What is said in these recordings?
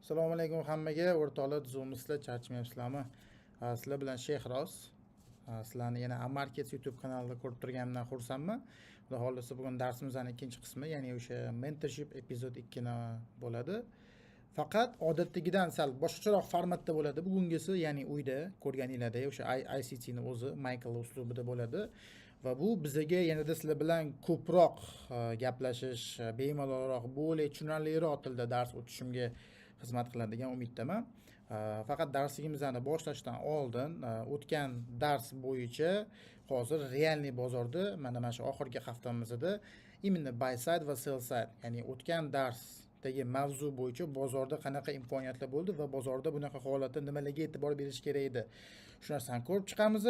Assalomu alaykum hammaga. O'rtoqlar, Zoom'da charchamayapsizlarmi? Sizlar bilan Shehroz. Sizlarni yana Amarkets YouTube kanalida ko'rib turganimdan xursandman. Xudo xolisa bugun darsimizning ikkinchi qismi, ya'ni o'sha mentorship epizod 2 bo'ladi. Faqat odatdagidan sal boshqacharoq formatda bo'ladi. Bugungisi, ya'ni uyda ko'rganinglardek o'sha ICT ni o'zi Michael uslubida bo'ladi. Va bu bizga yanada sizlar bilan ko'proq gaplashish, bemalolroq, bo'lak tushunarliroq tilda dars o'tishimga xizmat qiladigan umiddaman. Faqat darsligimizni boshlashdan oldin o'tgan dars bo'yicha hozir realniy bozorda mana shu oxirgi haftamizda imенно buy side va sell side, ya'ni o'tgan darsdagi mavzu bo'yicha bozorda qanaqa imkoniyatlar bo'ldi va bozorda bunaqa holatda nimalarga e'tibor berish kerak edi, shu narsani ko'rib chiqamiz.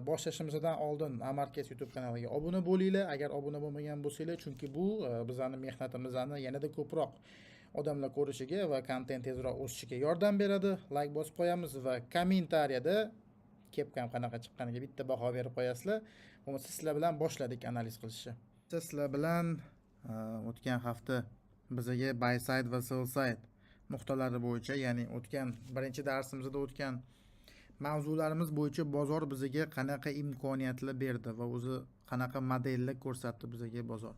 Boshlashimizdan oldin Amarkets YouTube kanaliga obuna bo'linglar agar obuna bo'lmagan bo'lsanglar, chunki bu bizning mehnatimizni yanada ko'proq odamlar ko'rishiga va kontent tezroq o'sishiga yordam beradi. Like bosib qo'yamiz va kommentariyada kepkam qanaqa chiqqaniga bitta baho berib qo'yasizlar. Bo'lmasa sizlar bilan boshladik analiz qilishni. Sizlar bilan o'tgan hafta bizga buy side va sell side nuqtalari bo'yicha, ya'ni o'tgan birinchi darsimizda o'tgan mavzularimiz bo'yicha bozor bizga qanaqa imkoniyatlar berdi va o'zi qanaqa modellar ko'rsatdi bizga bozor.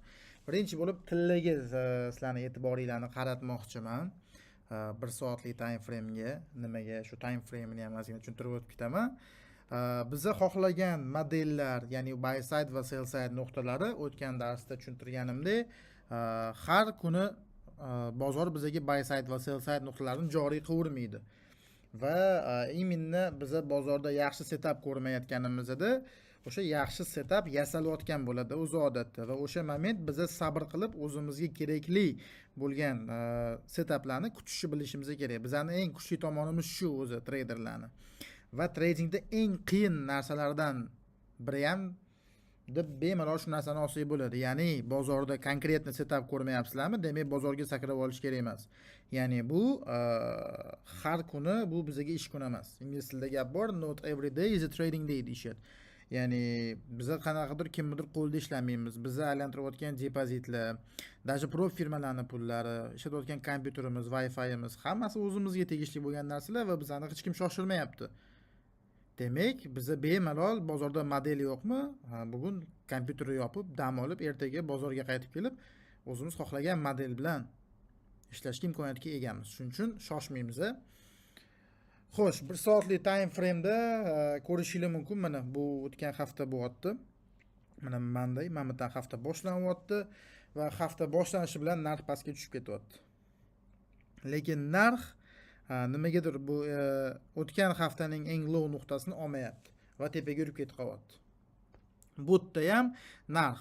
Birinchi bo'lib tillaga sizlarning e'tiboringlarni qaratmoqchiman. 1 soatlik time frame'ga, nimaga shu time frame'ni ham ozgina tushuntirib o'tib ketaman. Biza xohlagan modellar, ya'ni buy side va sell side nuqtalari o'tgan darsda tushuntirganimdek, har kuni bozor bizga buy side va sell side nuqtalarini joriy qilavermaydi. Va imенно biza bozorda yaxshi setup ko'rmayotganimizda o'sha yaxshi setup yasalayotgan bo'ladi o'z odatda, va o'sha moment biza sabr qilib o'zimizga kerakli bo'lgan setuplarni kutishni bilishimiz kerak. Bizning eng kuchli tomonimiz shu o'zi treyderlarni. Va tradingda eng qiyin narsalardan biri ham deb bemalol shu narsani olsak bo'ladi. Ya'ni bozorda konkretni setup ko'rmayapsizlarmi? Demak, bozorga sakrab olish kerak emas. Ya'ni bu har kuni bu bizga ish kuni emas. Ingliz tilida gap bor, not every day is a trading day deyishadi. Ya'ni biza qanaqadir kimnidir qo'lida ishlamaymiz. Biza aylantirayotgan depozitlar, даже prof firmalarning pullari, ishlatayotgan kompyuterimiz, Wi-Fi'imiz hammasi o'zimizga tegishli bo'lgan narsalar va bizani hech kim shoshirmayapti. Demak, biza bemalol bozorda model yo'qmi? Bugun kompyuterni yopib, dam olib, ertaga bozorga qaytib kelib, o'zimiz xohlagan model bilan ishlashga imkoniyatiga egamiz. Shuning uchun shoshmaymiz. Xo'sh, 1 soatlik time frame'da ko'rishingiz mumkin. Mana bu o'tgan hafta bo'lyapti. Mana mana bundan hafta boshlanyapti va hafta boshlanishi bilan narx pastga tushib ketyapti. Lekin narx nimagadir bu o'tgan haftaning eng low nuqtasini olmayapti va tepaga yurib ketib qolyapti. Bu yerda ham narx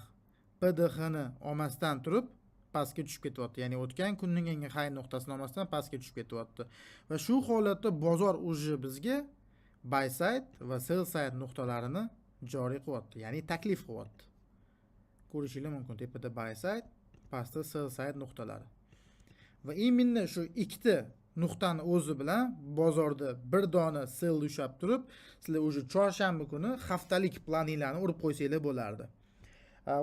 PDH ni olmasdan turib pastga tushib ketyapti. Ya'ni o'tgan kunning eng high nuqtasini olmasdan pastga tushib ketyapti. Va shu holatda bozor o'zi bizga buy side va sell side nuqtalarini joriy qilyapti, ya'ni taklif qilyapti. Ko'rishingiz mumkin, tepada buy side, pastda sell side nuqtalari. Va imенно shu ikkita nuqtani o'zi bilan bozorda bir dona sell ushlab turib, sizlar o'sha chorshanba kuni haftalik planinglarni urib qo'ysanglar bo'lardi.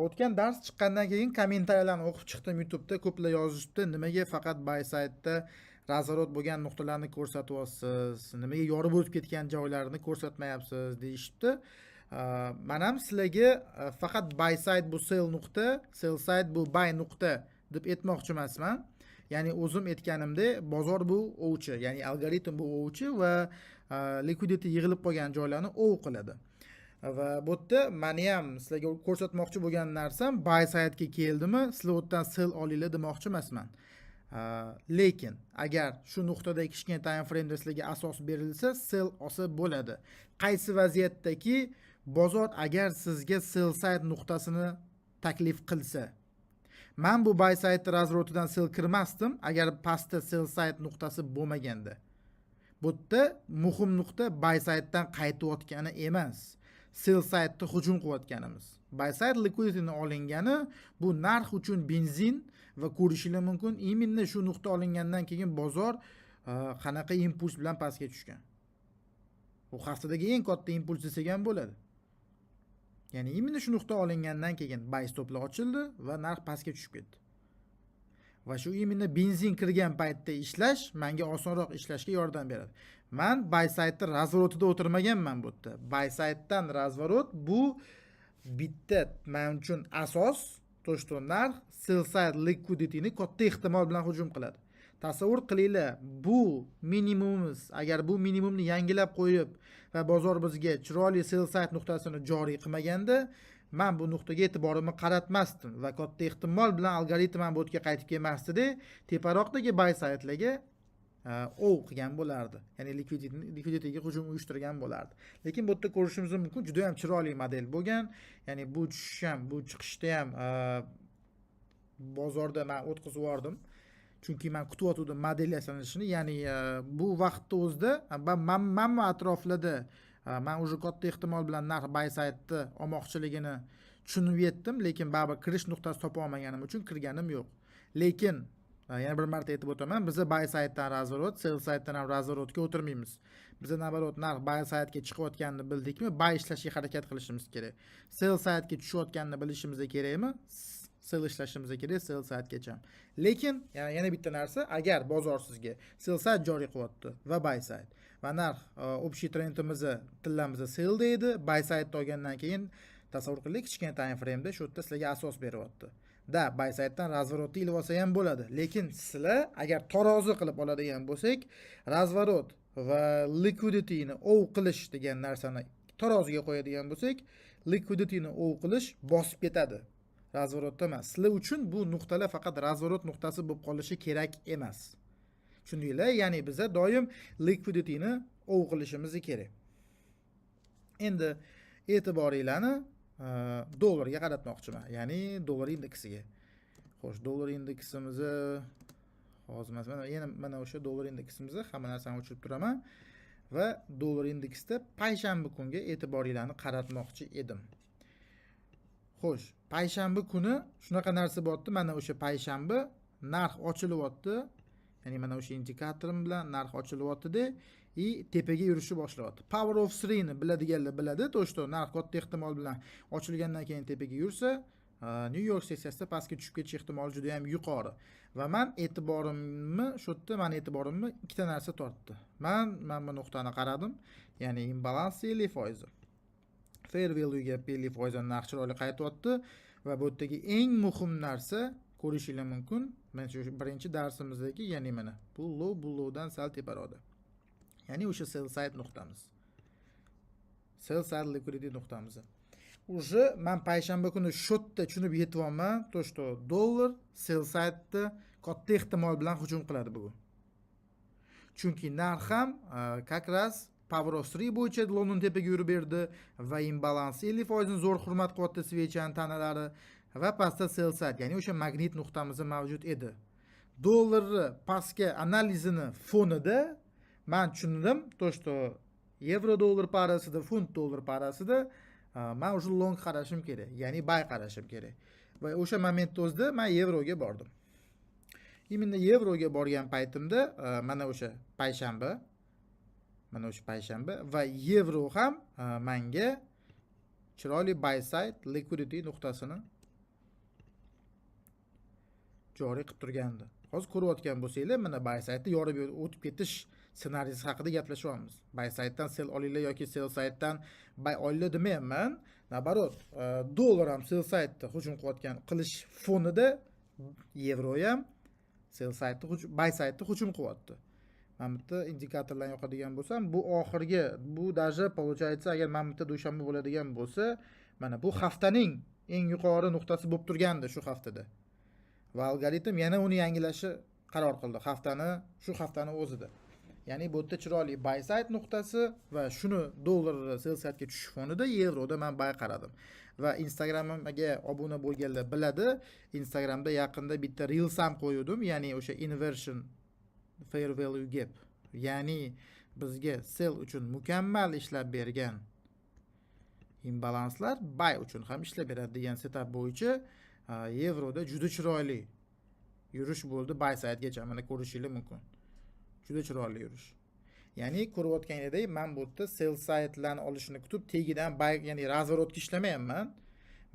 O'tgan dars chiqqandan keyin kommentariyalarni o'qib chiqdim YouTube'da. Ko'plar yozishibdi, nimaga faqat buy side'da razvorot bo'lgan nuqtalarni ko'rsatyapsiz, nimaga yorib o'tib ketgan joylarini ko'rsatmayapsiz deyishibdi. Men ham sizlarga faqat buy side bu sell nuqta, sell side bu buy nuqta deb aytmoqchi emasman. Ya'ni o'zim aytganimdek, bozor bu ovchi, ya'ni algoritm bu ovchi va liquidity yig'ilib qolgan joylarni ov qiladi. Va bu yerda meni ham sizlarga ko'rsatmoqchi bo'lgan narsam buy side'ga keldimi, sizlar o'tdan sell olinglar demoqchi emasman. Lekin agar shu nuqtadagi kichkina time frame'da sizlarga asos berilsa, sell olsa bo'ladi. Qaysi vaziyatdaki bozor agar sizga sell side nuqtasini taklif qilsa, men bu buy side razvorotidan sell kirmasdim agar pastda sell side nuqtasi bo'lmaganda. Bu yerda muhim nuqta buy side'dan qaytayotgani emas, sell side'da hujum qilayotganimiz. Buy side liquidity'ni olingani bu narx uchun benzin va ko'rishingiz mumkin, imенно shu nuqta olingandan keyin bozor qanaqa impuls bilan pastga tushgan. Bu haftadagi eng katta impuls desak ham bo'ladi. Ya'ni imенно shu nuqta olingandan keyin buy stoplar ochildi va narx pastga tushib ketdi. va shu именно benzin kirgan paytda ishlash menga osonroq ishlashga yordam beradi. Men buy side'da razvorotida o'tirmaganman bu yerda. Buy side'dan razvorot bu bitta men uchun asos, to что narx sell side liquidityni katta ehtimol bilan hujum qiladi. Tasavvur qilinglar, bu minimumimiz, agar bu minimumni yangilab qo'yib va bozor bizga chiroyli sell side nuqtasini joriy qilmaganda, men bu nuqtaga e'tiborimni qaratmasdim va katta ehtimol bilan algoritm ham bu yerga qaytib kelmasdi-da, teparoqdagi buy side'larga qilgan bo'lardi. Ya'ni liquidityga hujum uyushtirgan bo'lardi. Lekin bu yerda ko'rishimiz mumkin, juda ham chiroyli model bo'lgan. Ya'ni bu tushish ham, bu chiqishda ham bozorda men o'tkazib yubordim. Chunki men kutyotgandim model yasanishini. Ya'ni bu vaqtda o'zida hamma atroflarda men уже katta ehtimol bilan narx buy side'ni olmoqchiligini tushunib yetdim, lekin baribir kirish nuqtasi topa olmaganim uchun kirganim yo'q. Lekin yana bir marta aytib o'taman, biz buy side'dan razvorot, sell side'dan ham razvorotga o'tirmaymiz. Biz nabarot narx buy side'ga chiqayotganini bildikmi, buy ishlashga harakat qilishimiz kerak. Sell side'ga tushayotganini bilishimiz kerakmi? Sell ishlashimiz kerak, sell side'gacha. Lekin yana bitta narsa, agar bozor sizga sell side joriy qilyapti va buy side va narx общий trendimizni tillamizda sell deydi, buy side olgandan keyin tasavvur qiling, kichkina time frame'da shu yerda sizlarga asos beryapti. Da buy side'dan razvorotni ilib olsa ham bo'ladi. Lekin sizlar agar tarozi qilib oladigan bo'lsak, razvorot va liquidityni ov qilish degan narsani taroziga qo'yadigan bo'lsak, liquidityni ov qilish bosib ketadi. Razvorotda emas. Sizlar uchun bu nuqtalar faqat razvorot nuqtasi bo'lib qolishi kerak emas. Tushundinglar? Ya'ni biz doim liquidityni ov qilishimiz kerak. Endi e'tiboringlarni dollarga qaratmoqchiman. Ya'ni dollar indeksiga. Xo'sh, dollar indeksimizni hozir mana o'sha dollar indeksimizni hamma narsani o'chirib turaman va dollar indeksda payshanba kunga e'tiboringlarni qaratmoqchi edim. Xo'sh, payshanba kuni shunaqa narsa bo'pti. Mana o'sha payshanba narx ochilyapti. Ya'ni mana o'sha indikatorim bilan narx ochilyapti-da, tepaga yurishni boshlayapti. Power of 3 ni biladiganlar biladi, to что narx katta ehtimol bilan ochilgandan keyin tepaga yursa, New York sessiyasida pastga tushib ketish ehtimoli juda ham yuqori. Va men e'tiborimni shu yerda ikkita narsa tortdi. Men bu nuqtani qaradim, ya'ni imbalans 50%. Fair value ga 50% narx chiroyli qaytyapti va bu yerdagi eng muhim narsa ko'rishingiz mumkin. Men shu birinchi darsimizdagi, ya'ni mana bu lowdan sal teparoqda. Ya'ni o'sha sell side nuqtamiz. Sell side liquidity nuqtamiz. Уже men payshanba kuni shotda tushunib yetyapman, to что dollar sell side'da katta ehtimol bilan hujum qiladi bugun. Chunki narx ham как раз Power of 3 bo'yicha London tepaga yurib berdi va imbalans 50% zo'r hurmat qilyapti svechani tanalari va pastda sell side, ya'ni o'sha magnit nuqtamiz mavjud edi. Dollarni pastga analizini fonida men tushundim, to что yevro dollar parasida, funt dollar parasida men o'sha long qarashim kerak, ya'ni buy qarashim kerak. Va o'sha momentda o'zida men yevroga bordim. Именно yevroga borgan paytimda mana o'sha payshanba va yevro ham menga chiroyli buy side liquidity nuqtasini joriy qilib turgandi. Hozir ko'rayotgan bo'lsanglar, mana buy side'da yorib o'tib ketish ssenariysi haqida gaplashyapmiz. Buy side'dan sell olinglar yoki sell side'dan buy olinglar demayapman. Nabarot, dollar ham sell side'da hujum qilish fonida yevro ham sell side'da buy side'da hujum qilyapti. Mana bu yerda indikatorlarni yoqadigan bo'lsam, bu oxirgi, bu даже получается, agar mana bu yerda dushanba bo'ladigan bo'lsa, mana bu haftaning eng yuqori nuqtasi bo'lib turgandi shu haftada. Va algoritm yana uni yangilashi qaror qildi shu haftani o'zida. Ya'ni bu yerda chiroyli buy side nuqtasi va shuni dollar sell side'ga tushish fonida yevroda men buy qaradim. Va Instagramga obuna bo'lganlar biladi, Instagramda yaqinda bitta reels ham qo'ydim, ya'ni o'sha inversion fair value gap, ya'ni bizga sell uchun mukammal ishlab bergan imbalanslar buy uchun ham ishlab beradi degan setup bo'yicha yevroda juda chiroyli yurish bo'ldi buy side'gacha. Mana ko'rishingiz mumkin. Juda chiroyli yurish. Ya'ni ko'rayotganingizdek, men bu yerda sell side'larni olishini kutib, tegidan buy, ya'ni razvorotga ishlamayapman.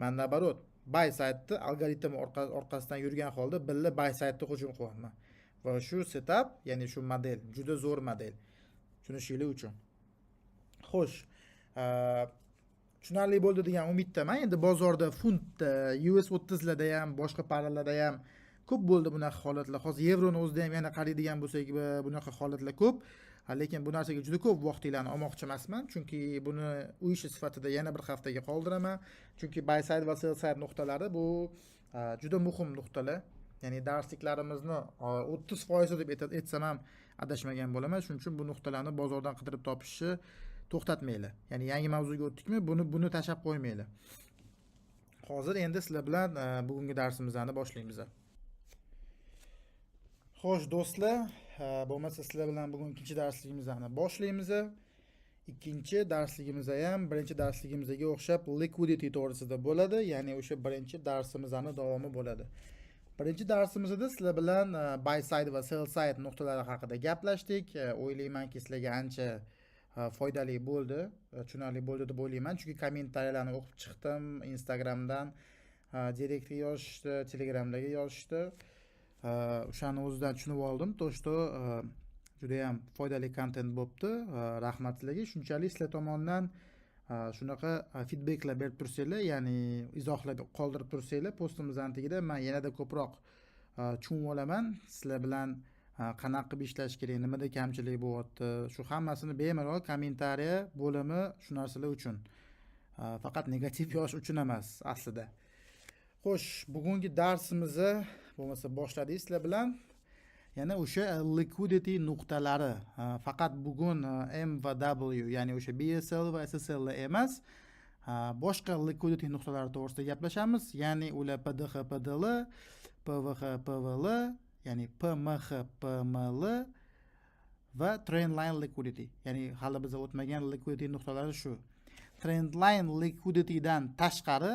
Men nabarot, buy side'ni algoritm orqasidan yurgan holda billa buy side'ni hujum qilyapman. Va shu setup, ya'ni shu model juda zo'r model. Tushunishinglar uchun. Xo'sh, tushunarli bo'ldi degan umiddaman. Endi bozorda funtda, US 30 larda ham, boshqa paralarda ham ko'p bo'ldi bunaqa holatlar. Hozir yevroni o'zida ham yana qaraydigan bo'lsak, bunaqa holatlar ko'p. Lekin bu narsaga juda ko'p vaqtinglarni olmoqchi emasman, chunki buni u ishi sifatida yana bir haftaga qoldiraman. Chunki buy side va sell side nuqtalari bu juda muhim nuqtalar. Ya'ni darsliklarimizni 30% deb aytsam ham adashmagan bo'laman. Shuning uchun bu nuqtalarni bozordan qidirib topishni to'xtatmaylar. Ya'ni yangi mavzuga o'tdikmi, buni tashab qo'ymaylar. Hozir endi sizlar bilan bugungi darsimizni boshlaymiz. Xo'sh do'stlar, bo'lmasa sizlar bilan bugun ikkinchi darsligimizni boshlaymiz. Ikkinchi darsligimizda ham birinchi darsligimizga o'xshab liquidity to'g'risida bo'ladi, ya'ni o'sha birinchi darsimizning davomi bo'ladi. Birinchi darsimizda sizlar bilan buy side va sell side nuqtalari haqida gaplashdik. O'ylaymanki sizlarga ancha foydali bo'ldi, tushunarli bo'ldi deb o'ylayman, chunki kommentariyalarni o'qib chiqdim, Instagramdan direktga yozishdi, Telegramdagi yozishdi. O'shani o'zidan tushunib oldim. To'shto juda ham foydali kontent bo'libdi. Rahmat sizlarga. Shunchalik sizlar tomonidan shunaqa feedbacklar berib tursanglar, ya'ni izohlar qoldirib tursanglar postimizning tagida, men yanada ko'proq tushunib olaman. Sizlar bilan qanaqa qilib ishlash kerak, nimada kamchilik bo'lyapti, shu hammasini bemalol kommentariya bo'limi shu narsalar uchun. Faqat negativ yozish uchun emas aslida. Xo'sh, bugungi darsimizni bo'lmasa boshladik sizlar bilan. Yana o'sha liquidity nuqtalari. Faqat bugun M va W, ya'ni o'sha BSL va SSL emas, boshqa liquidity nuqtalari to'g'risida gaplashamiz. Ya'ni ular PDH, PDL, PVH, PVL, ya'ni PMH, PML va trendline liquidity. Ya'ni hali biz o'tmagan liquidity nuqtalari shu. Trendline liquidity dan tashqari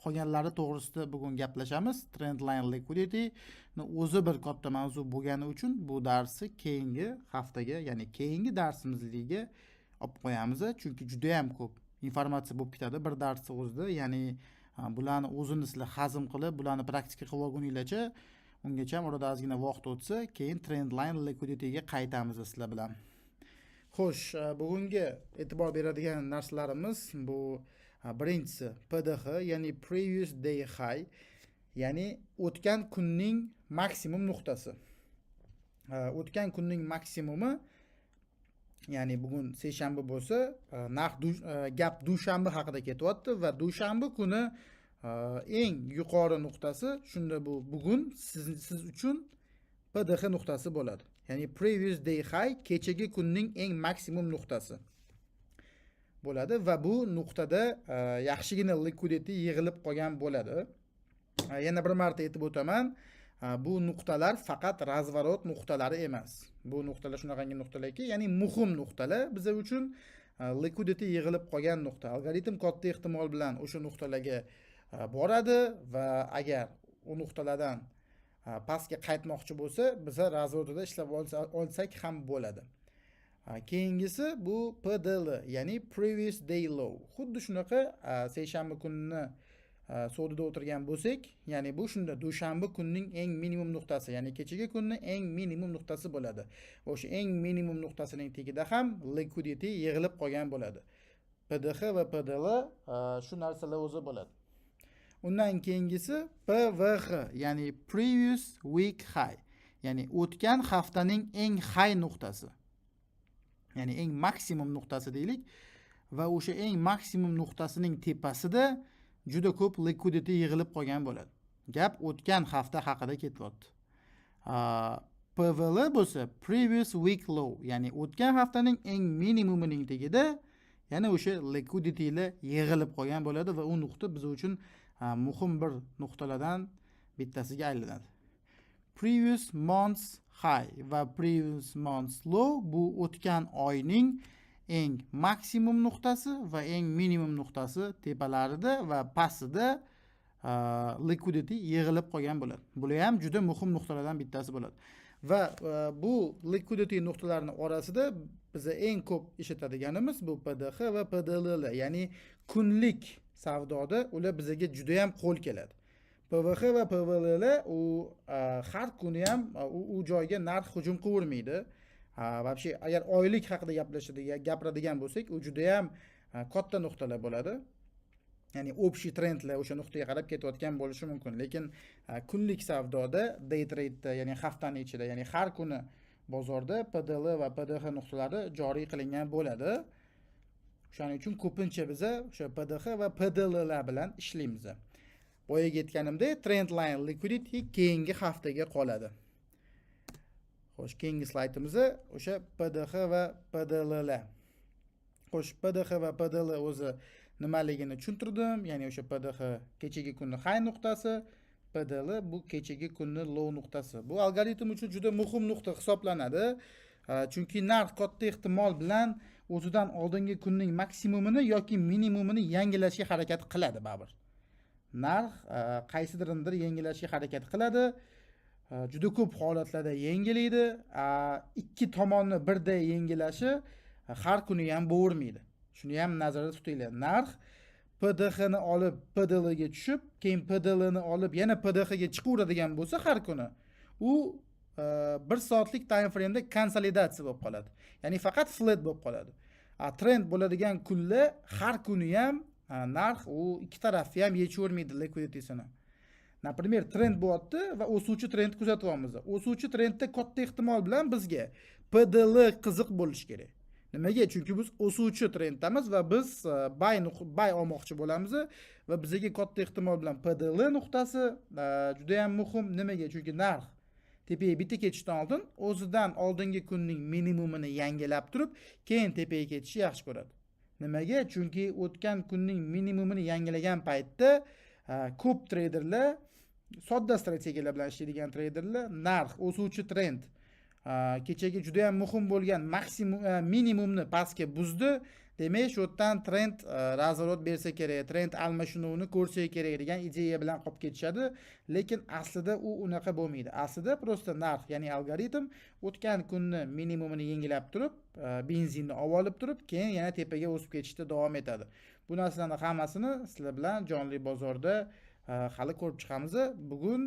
qolganlari to'g'risida bugun gaplashamiz. Trendline liquidity o'zi bir katta mavzu bo'lgani uchun bu darsni keyingi haftaga, ya'ni keyingi darsimizga olib qo'yamiz, chunki juda ham ko'p informatsiya bo'lib ketadi bir darsning o'zida. Ya'ni bularni o'zini sizlar hazm qilib, bularni praktika qilib olguninglarcha, ungacha orada ozgina vaqt o'tsa, keyin trendline liquidityga qaytamiz sizlar bilan. Xo'sh, bugungi e'tibor beradigan narsalarimiz bu birinchisi PDH, ya'ni previous day high, ya'ni o'tgan kunning maksimum nuqtasi. O'tgan kunning maksimumi, ya'ni bugun seshanba bo'lsa, gap dushanba haqida ketyapti va dushanba kuni eng yuqori nuqtasi, shunda bu bugun siz uchun PDH nuqtasi bo'ladi. Ya'ni previous day high kechagi kunning eng maksimum nuqtasi bo'ladi va bu nuqtada yaxshigina liquidity yig'ilib qolgan bo'ladi. Yana bir marta aytib o'taman, bu nuqtalar faqat razvorot nuqtalari emas. Bu nuqtalar shunaqangi nuqtalarki, ya'ni muhim nuqtalar bizlar uchun liquidity yig'ilib qolgan nuqta. Algoritm katta ehtimol bilan o'sha nuqtalarga boradi va agar u nuqtalardan pastga qaytmoqchi bo'lsa, biz razvorotda ishlab olsak ham bo'ladi. Keyingisi bu PDL, ya'ni previous day low. Xuddi shunaqa seshanba kunini sodida o'tirgan bo'lsak, ya'ni bu shunda dushanba kunning eng minimum nuqtasi, ya'ni kechagi kunning eng minimum nuqtasi bo'ladi. O'sha eng minimum nuqtasining tagida ham liquidity yig'ilib qolgan bo'ladi. PDH va PDL shu narsalar o'zi bo'ladi. Undan keyingisi PVH, ya'ni previous week high, ya'ni o'tgan haftaning eng high nuqtasi. Ya'ni eng maksimum nuqtasi deylik va o'sha eng maksimum nuqtasining tepasida juda ko'p liquidity yig'ilib qolgan bo'ladi. Gap o'tgan hafta haqida ketyapti. PVL bo'lsa previous week low, ya'ni o'tgan haftaning eng minimumining tagida yana o'sha liquiditylar yig'ilib qolgan bo'ladi va u nuqta biz uchun muhim bir nuqtalardan bittasiga aylanadi. Previous months high va previous months low bu o'tgan oyning eng maksimum nuqtasi va eng minimum nuqtasi tepalarida va pastida liquidity yig'ilib qolgan bo'ladi. Bular ham juda muhim nuqtalardan bittasi bo'ladi. Va bu liquidity nuqtalarining orasida biz eng ko'p ishlatadiganimiz bu PDH va PDL, ya'ni kunlik savdoda ular bizga juda ham qo'l keladi. PVX va PVLL u har kuni ham u joyga narx hujum qilavermaydi. Вообще agar oylik haqida gapiradigan bo'lsak, u juda ham katta nuqtalar bo'ladi. Ya'ni общий trendlar o'sha nuqtaga qarab ketayotgan bo'lishi mumkin, lekin kunlik savdoda, day trade'da, ya'ni haftaning ichida, ya'ni har kuni bozorda PDL va PDH nuqtalari joriy qilingan bo'ladi. Shuning uchun ko'pincha biz o'sha PDH va PDL lar bilan ishlaymiz. Boyaga aytganimdek, trend line liquidity keyingi haftaga qoladi. Xo'sh, keyingi slaydimiz o'sha PDH va PDL lar. Xo'sh, PDH va PDL o'zi nimaligini tushuntirdim. Ya'ni o'sha PDH kechagi kunning high nuqtasi, PDL bu kechagi kunning low nuqtasi. Bu algoritm uchun juda muhim nuqta hisoblanadi. Chunki narx katta ehtimol bilan o'zidan oldingi kunning maksimumini yoki minimumini yangilashga harakat qiladi baribir. Narx qaysidirindir yangilashga harakat qiladi. Juda ko'p holatlarda yangilaydi. Ikki tomonni birday yangilashi har kuni ham bo'lavermaydi. Shuni ham nazarda tutinglar. Narx PDH ni olib PDL ga tushib, keyin PDL ni olib yana PDH ga chiqaveradigan bo'lsa har kuni, u 1 soatlik time frame da konsolidatsiya bo'lib qoladi. Ya'ni faqat flat bo'lib qoladi. Trend bo'ladigan kunlar har kuni ham narx u ikki tarafni ham yechavermaydi liquidity'sini. Например, trend bo'lyapti va o'suvchi trend kuzatyapmiz. O'suvchi trendda katta ehtimol bilan bizga PDL qiziq bo'lishi kerak. Nimaga? Chunki biz o'suvchi trenddamiz va biz buy olmoqchi bo'lamiz va bizga katta ehtimol bilan PDL nuqtasi juda ham muhim. Nimaga? Chunki narx tepaga bitta ketishdan oldin o'zidan oldingi kunning minimumini yangilab turib, keyin tepaga ketishni yaxshi ko'radi. Nimaga? Chunki o'tgan kunning minimumini yangilagan paytda ko'p traderlar, sodda strategiyalar bilan ishlaydigan traderlar narx o'suvchi trend kechagi juda ham muhim bo'lgan minimumni pastga buzdi. Demak, shu yerdan trend razvorot bersa kerak, trend almashinuvini ko'rsa kerak degan ideya bilan qolib ketishadi, lekin aslida u unaqa bo'lmaydi. Aslida prosta narx, ya'ni algoritm o'tgan kunni minimumini yangilab turib, benzinni olib turib, keyin yana tepaga o'sib ketishda davom etadi. Bu narsalarning hammasini sizlar bilan jonli bozorda hali ko'rib chiqamiz. Bugun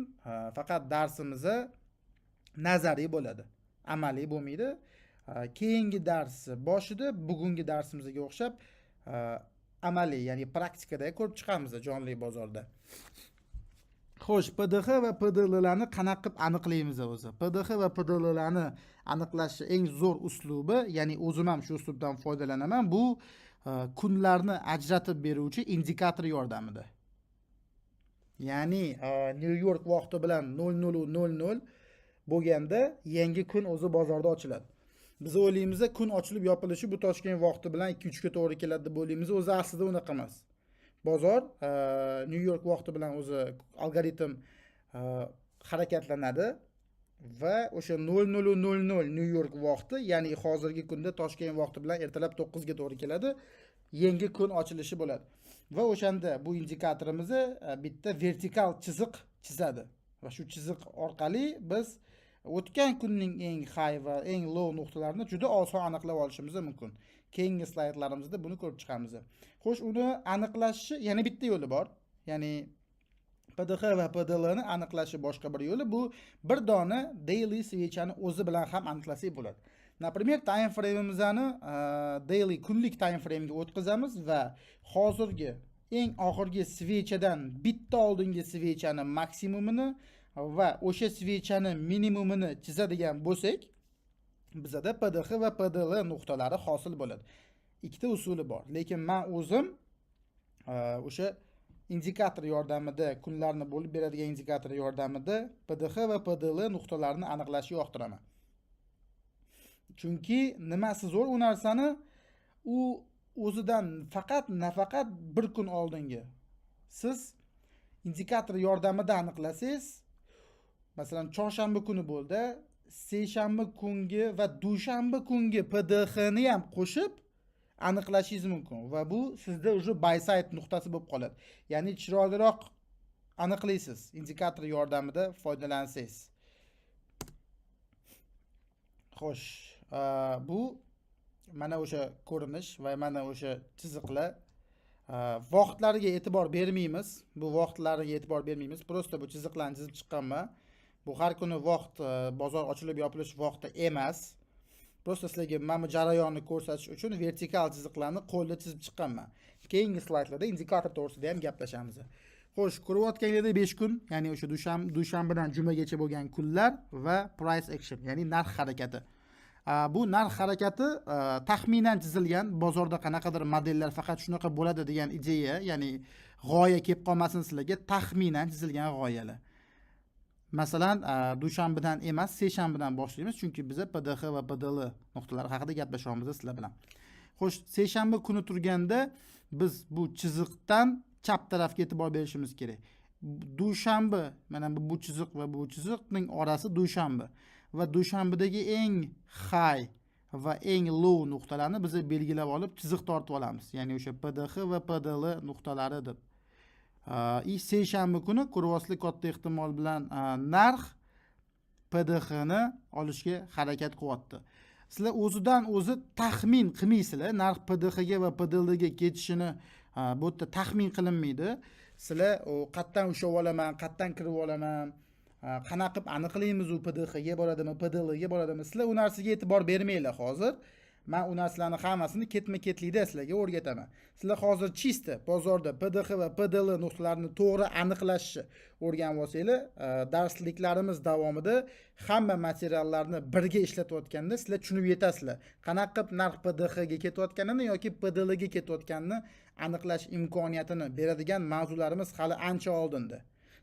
faqat darsimiz nazariy bo'ladi, amaliy bo'lmaydi. Keyingi dars boshida bugungi darsimizga o'xshab amaliy, ya'ni praktikada ko'rib chiqamiz jonli bozorda. Xo'sh, PDH va PDL larni qanaqa qilib aniqlaymiz o'zi? PDH va PDL larni aniqlash eng zo'r uslubi, ya'ni o'zim ham shu uslubdan foydalanaman, bu kunlarni ajratib beruvchi indikator yordamida. Ya'ni New York vaqti bilan 00:00 bo'lganda yangi kun o'zi bozorda ochiladi. Biz o'ylaymiz, kun ochilib yopilishi bu Toshkent vaqti bilan 2-3 ga to'g'ri keladi deb o'ylaymiz. O'zi aslida unaqa emas. Bozor New York vaqti bilan o'zi algoritm harakatlanadi va o'sha 00:00 New York vaqti, ya'ni hozirgi kunda Toshkent vaqti bilan ertalab 9 ga to'g'ri keladi, yangi kun ochilishi bo'ladi. Va o'shanda bu indikatorimiz bitta vertikal chiziq chizadi. Va shu chiziq orqali biz o'tgan kunning eng high va eng low nuqtalarini juda oson aniqlab olishimiz mumkin. Keyingi slaydlarimizda buni ko'rib chiqamiz. Xo'sh, uni aniqlash yana bitta yo'li bor. Ya'ni PDH va PDL ni aniqlashi boshqa bir yo'li, bu bir dona daily switch'ni o'zi bilan ham aniqlasak bo'ladi. Например, time frame'imizni daily kunlik time frame ga o'tkazamiz va hozirgi eng oxirgi switch'dan bitta oldingi switch'ni maksimumini va o'sha switch'ni minimumini chizadigan bo'lsak, bizda PDH va PDL nuqtalari hosil bo'ladi. Ikkita usuli bor, lekin men o'zim o'sha indikator yordamida, kunlarni bo'lib beradigan indikator yordamida PDH va PDL nuqtalarini aniqlashni yoqtiraman. Chunki nimasi zo'r u narsani, u o'zidan nafaqat bir kun oldingi siz indikator yordamida aniqlasangiz, masalan, chorshanba kuni bo'ldi, seshanba kungi va dushanba kungi PDH ni ham qo'shib aniqlashingiz mumkin va bu sizda уже buy side nuqtasi bo'lib qoladi. Ya'ni chiroyliroq aniqlaysiz indikator yordamida foydalansangiz. Xo'sh, bu mana o'sha ko'rinish va mana o'sha chiziqlar vaqtlariga e'tibor bermaymiz. Bu vaqtlariga e'tibor bermaymiz. Prosta bu chiziqlarni chizib chiqqanman. Bu har kuni vaqt bozor ochilib yopilish vaqti emas. Prosta sizlarga mana bu jarayonni ko'rsatish uchun vertikal chiziqlarni qo'lda chizib chiqqanman. Keyingi slaydlarda indikator to'g'risida ham gaplashamiz. Xo'sh, ko'rayotganinglarda 5 kun, ya'ni o'sha dushanbadan jumagacha bo'lgan kunlar va price action, ya'ni narx harakati. Bu narx harakati taxminan chizilgan, bozorda qanaqadir modellar faqat shunaqa bo'ladi degan ideya, ya'ni g'oya kelib qolmasin sizlarga, taxminan chizilgan g'oyalar. Masalan, dushanbadan emas, seshanbadan boshlaymiz, chunki biz PDX va PDL nuqtalari haqida gaplashamiz sizlar bilan. Xo'sh, seshanba kuni turganda biz bu chiziqdan chap tarafga e'tibor berishimiz kerak. Dushanba, mana bu chiziq va bu chiziqning orasi dushanba va dushanbadagi eng high va eng low nuqtalarni biz belgilab olib chiziq tortib olamiz. Ya'ni o'sha PDX va PDL nuqtalari deb. Seshanba kuni ko'ryapsizlar, katta ehtimol bilan narx PDX ni olishga harakat qilyapti. Sizlar o'zidan o'zi taxmin qilmaysizlar, narx PDX ga va PDL ga ketishini bu yerda taxmin qilinmaydi. Sizlar qayerdan ushlab olaman, qayerdan kirib olaman, qanaqa qilib aniqlaymiz u PDX ga bo'ladimi, PDL ga bo'ladimi? Sizlar u narsaga e'tibor bermanglar hozir. Men u narsalarni hammasini ketma-ketlikda sizlarga o'rgataman. Sizlar hozir chista bozorda PDX va PDL nuqtalarini to'g'ri aniqlashni o'rganib olsanglar, darsliklarimiz davomida hamma materiallarni birga ishlatayotganda sizlar tushunib yetasizlar. Qanaqa qilib narx PDX ga ketayotganini yoki PDL ga ketayotganini aniqlash imkoniyatini beradigan mavzularimiz hali ancha oldinda.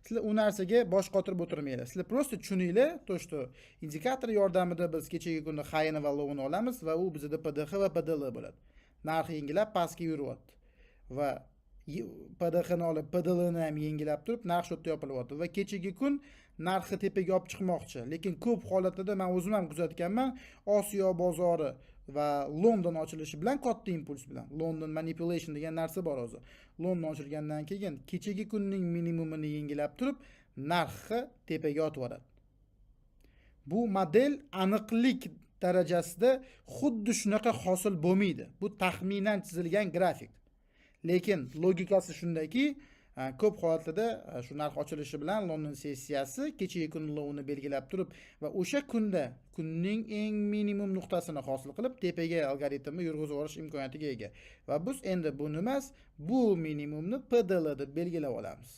Sizlar u narsaga bosh qotirib o'tirmanglar. Sizlar prosta tushuninglar, to'shto indikator yordamida biz kechagi kunda high va low ni olamiz va u bizda PDX va PDL bo'ladi. Narx yengilab pastga yuryapti va PDX ni olib PDL ni ham yengilab turib narx shu yerda yopilyapti va kechagi kun narxi tepaga olib chiqmoqchi. Lekin ko'p holatlarda men o'zim ham kuzatganman, Osiyo bozori va London ochilishi bilan katta impuls bilan London manipulation degan narsa bor hozir. London ochilgandan keyin kechagi kunning minimumini yengilab turib narxi tepaga otib yuboradi. Bu model aniqlik darajasida xuddi shunaqa hosil bo'lmaydi. Bu taxminan chizilgan grafik. Lekin logikasi shundaki, ko'p holatlarda shu narx ochilishi bilan London sessiyasi kechagi kun low'ni belgilab turib va o'sha kunda kunning eng minimum nuqtasini hosil qilib tepaga algoritmni yurg'izib olish imkoniyatiga ega. Va biz endi buni emas, bu minimumni PDL deb belgilab olamiz.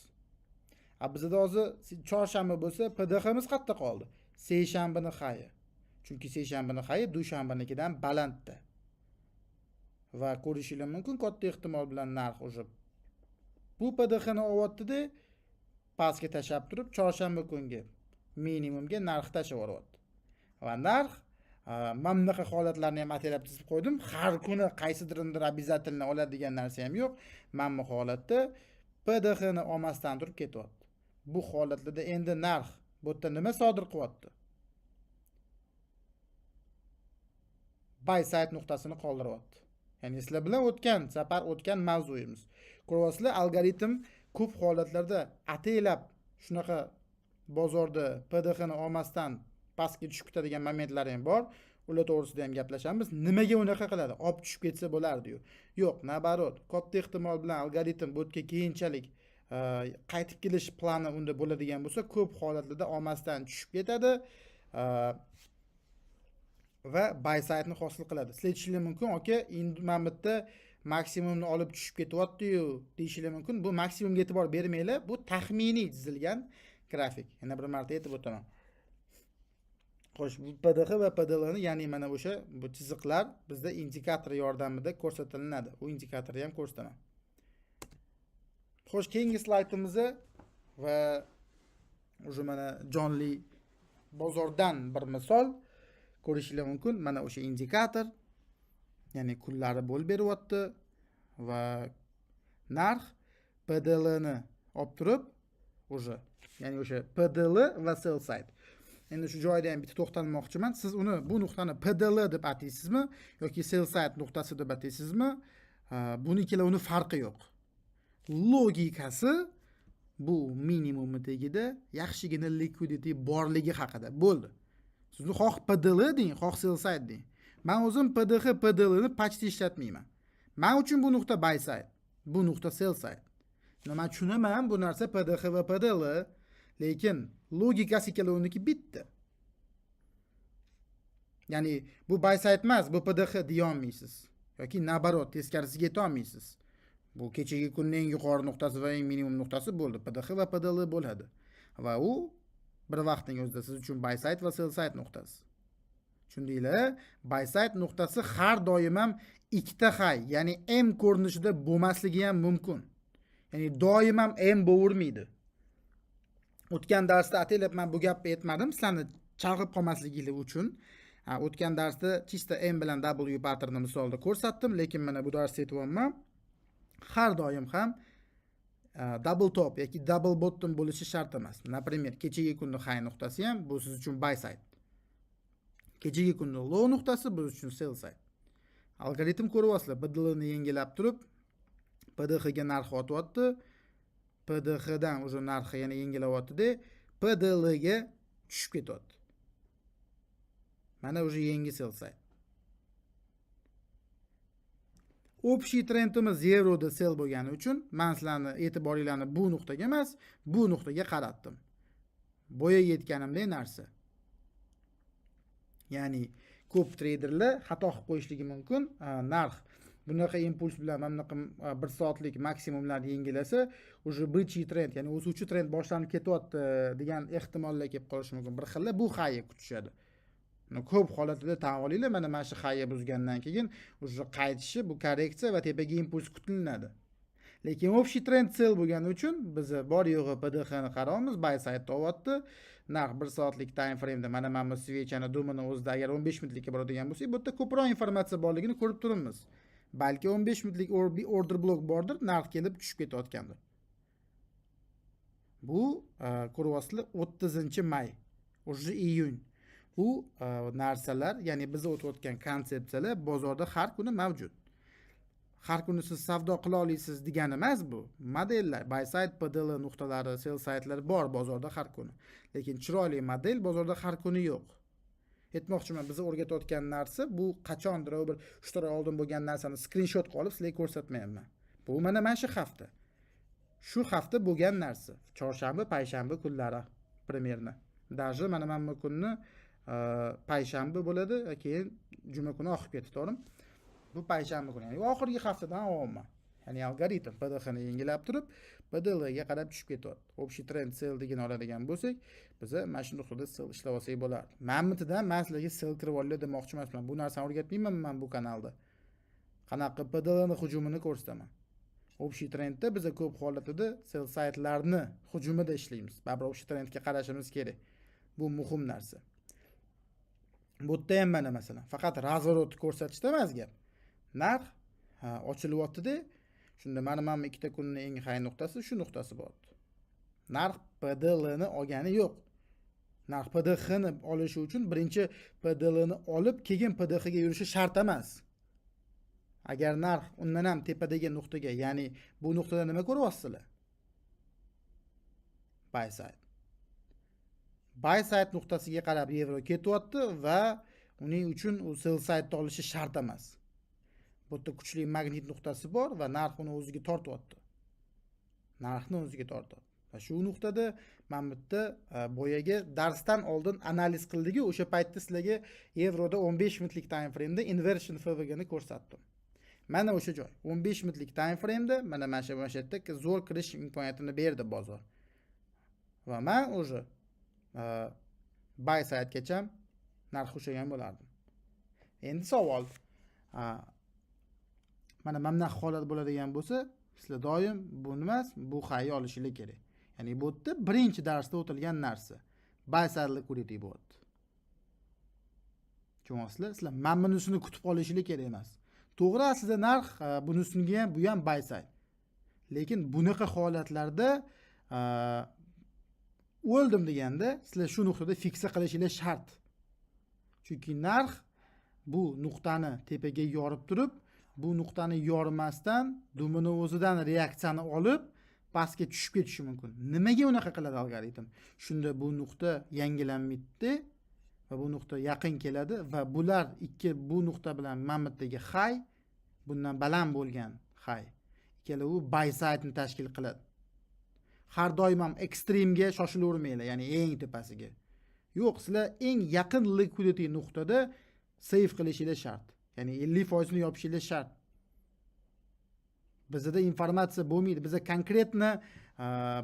Bizda hozir chorshanba bo'lsa, PDXimiz qayerda qoldi? Seshanbani high. Chunki seshanbani high dushanbanikidan balandda. Va ko'rishingiz mumkin, katta ehtimol bilan narx o'sha bu PDX ni olyapti-da, pastga tashab turib, chorshanba kungi minimumga narx tashib yuboryapti. Va narx mana bunaqa holatlarni ham atalab chizib qo'ydim. Har kuni qaysidirindir обязательно oladigan narsa ham yo'q. Mana bu holatda PDX ni olmasdan turib ketyapti. Bu holatlarda endi narx bu yerda nima sodir qilyapti? Buy side nuqtasini qoldiryapti. Ya'ni sizlar bilan o'tgan mavzuyimiz. Ko'ryapsizlar, algoritm ko'p holatlarda ataylab shunaqa bozorda PDX ni olmasdan pastga tushib ketadigan momentlar ham bor. Ular to'g'risida ham gaplashamiz. Nimaga unaqa qiladi? Olib tushib ketsa bo'lardi-yu. Yo'q, nabarot, katta ehtimol bilan algoritm bu yerga keyinchalik qaytib kelish plani unda bo'ladigan bo'lsa, ko'p holatlarda olmasdan tushib ketadi va buy side ni hosil qiladi. Sizlar mumkin, aka, endi men bitta maksimumni olib tushib ketyapti-yu deyishingiz mumkin. Bu maksimumga e'tibor bermanglar. Bu taxminiy chizilgan grafik. Yana bir marta aytib o'taman. Xo'sh, bu PDX va PDL ni, ya'ni mana o'sha bu chiziqlar bizda indikator yordamida ko'rsatiladi. U indikatorni ham ko'rsataman. Xo'sh, keyingi slaydimiz va o'sha mana jonli bozordan bir misol ko'rishingiz mumkin. Mana o'sha indikator, ya'ni kunlari bo'lib beryapti va narx PDL ni olib turib o'sha, ya'ni o'sha PDL va sell side. Endi shu joyda ham bitta to'xtalmoqchiman. Siz uni bu nuqtani PDL deb ataysizmi yoki sell side nuqtasi deb ataysizmi? Buni ikkalarining farqi yo'q. Logikasi bu minimumni tagida yaxshigina liquidity borligi haqida bo'ldi. Siz xoh PDL deng, xoh sell side deng. Men o'zim PDX, PDL ni почти ishlatmayman. Men uchun bu nuqta buy side. Bu nuqta sell side. Men tushunaman bu narsa PDX va PDL, lekin logikasi ikkalovniki bitta. Ya'ni bu buy side emas, bu PDX deya olmaysiz. Yoki nabarot teskarisiga ayta olmaysiz. Bu kechagi kunning eng yuqori nuqtasi va eng minimum nuqtasi bo'ldi. PDX va PDL bo'ladi. Va u bir vaqtning o'zida siz uchun buy side va sell side nuqtasi. Tushundinglar? Buy side nuqtasi har doim ham ikkita high, ya'ni M ko'rinishida bo'lmasligi ham mumkin. Ya'ni doim ham M bo'lavermaydi. O'tgan darsda ataylab men bu gapni aytmadim, sizlarni chalg'ib qolmasligingiz uchun. O'tgan darsda chista M bilan W patternni misolda ko'rsatdim, lekin mana bu darsda aytyapman. Har doim ham double top yoki double bottom bo'lishi shart emas. Например, kechagi kunning high nuqtasi ham bu siz uchun buy side. Kechagi kunning low nuqtasi biz uchun sell side. Algoritm ko'ryapsizlar, PDL ni yengilab turib, PDX ga narx o'tyapti. PDX dan o'sha narxi yana yengilayapti-da, PDL ga tushib ketyapti. Mana o'sha yangi sell side. Общий trendimiz 0 da sell bo'lgani uchun men sizlarni e'tiboringlarni bu nuqtaga emas, bu nuqtaga qaratdim. Boyaga aytganimdek narsa. Ya'ni ko'p traderlar xato qilib qo'yishligi mumkin. Narx bunaqa impuls bilan mana bunaqa 1 soatlik maksimumlarni yengilasa, o'sha bridge trend, ya'ni o'suvchi trend boshlanib ketyapti degan ehtimollar kelib qolishi mumkin. Bir xilla bu high kutishadi. Ko'p holatlarda tan olinglar, mana shu high buzgandan keyin o'sha qaytishi, bu korreksiya va tepaga impuls kutiladi. Lekin общий trend sell bo'lgani uchun biz bor yo'g'i PDX ni qaraymiz, buy side to'yapti. Narx 1 soatlik time frame'da mana bu switchani domini o'zida agar 15 minutlikka boradigan bo'lsak, bu yerda ko'proq informatsiya borligini ko'rib turibmiz. Balki 15 minutlik order block bordir, narx kelib tushib ketayotgandir. Bu ko'ryapsizlar 30-may, o'sha iyun. Bu narsalar, ya'ni biz o'tayotgan konsepsiyalar bozorda har kuni mavjud. Har kuni siz savdo qila olasiz degani emas bu. Modellar, buy side, PDL nuqtalari, sell side'lar bor bozorda har kuni. Lekin chiroyli model bozorda har kuni yo'q. Aytmoqchiman, biz o'rgatayotgan narsa bu qachondir bir 3 oy oldin bo'lgan narsani screenshot qilib sizlarga ko'rsatmayapman. Bu mana shu hafta. Shu hafta bo'lgan narsa. Chorshanba, payshanba kunlari примерно. Даже mana bu kunni payshanba bo'ladi, keyin juma kuni oqib ketdi, to'g'rimi? Bu payshanba kuni, ya'ni oxirgi haftadan olyapman. Ya'ni algoritm PDX ni yengilab turib, PDL ga qarab tushib ketyapti. Общий trend sell degan oladigan bo'lsak, biz mana shu nuqtada sell ishlab olsak bo'lardi. Mamitidan men sizlarga sell kirib olinglar demoqchi emasman. Bu narsani o'rgatmayman men bu kanalda. Qanaqa PDL ni hujumini ko'rsataman. Общий trendda biz ko'p holatda sell side'larni hujumida ishlaymiz. Baribir общий trendga qarashimiz kerak. Bu muhim narsa. Bu yerda ham mana masalan, faqat razvorot ko'rsatishda emas gap. Narx ochilyapti-da, shunda mana ikkita kunning eng high nuqtasi shu nuqtasi bor. Narx PDL ni olgani yo'q. Narx PDX ni olishi uchun birinchi PDL ni olib, keyin PDX ga yurishi shart emas. Agar narx undan ham tepadagi nuqtaga, ya'ni bu nuqtada nima ko'ryapsizlar? Buy side. Buy side nuqtasiga qarab yevro ketyapti va uning uchun u sell side'ni olishi shart emas. Bu yerda kuchli magnit nuqtasi bor va narx uni o'ziga tortyapti. Narxni o'ziga tortyapti. Va shu nuqtada men bu yerda boyaga darsdan oldin analiz qildik, o'sha paytda sizlarga yevroda 15 minutlik time frame'da inversion FVG ni ko'rsatdim. Mana o'sha joy 15 minutlik time frame'da mana shu yerda zo'r kirish imkoniyatini berdi bozor. Va men o'sha buy side gacha narx ushlagan bo'lardim. Endi savol, mana mana holat bo'ladigan bo'lsa, sizlar doim bu emas, bu high olishingiz kerak. Ya'ni bu yerda birinchi darsda o'tilgan narsa. Buy side liquidity bo'lyapti. Tushunasizlar? Sizlar mana bunisini kutib olishingiz kerak emas. To'g'ri, aslida narx bunisiga ham, bu ham buy side. Lekin bunaqa holatlarda o'ldim deganda sizlar shu nuqtada fiksa qilishingiz shart. Chunki narx bu nuqtani tepaga yorib turib, bu nuqtani yormasdan domini o'zidan reaksiyani olib pastga tushib ketishi mumkin. Nimaga unaqa qiladi algoritm? Shunda bu nuqta yangilanmaydi va bu nuqta yaqin keladi va bu nuqta bilan mammitdagi high, bundan baland bo'lgan high ikkalovi buy side ni tashkil qiladi. Har doim ham ekstremga shoshilavermanglar, ya'ni eng tepasiga. Yo'q, sizlar eng yaqin liquidity nuqtada save qilishingiz shart. Ya'ni 50% ni yopishingiz shart. Bizda informatsiya bo'lmaydi. Biz konkretni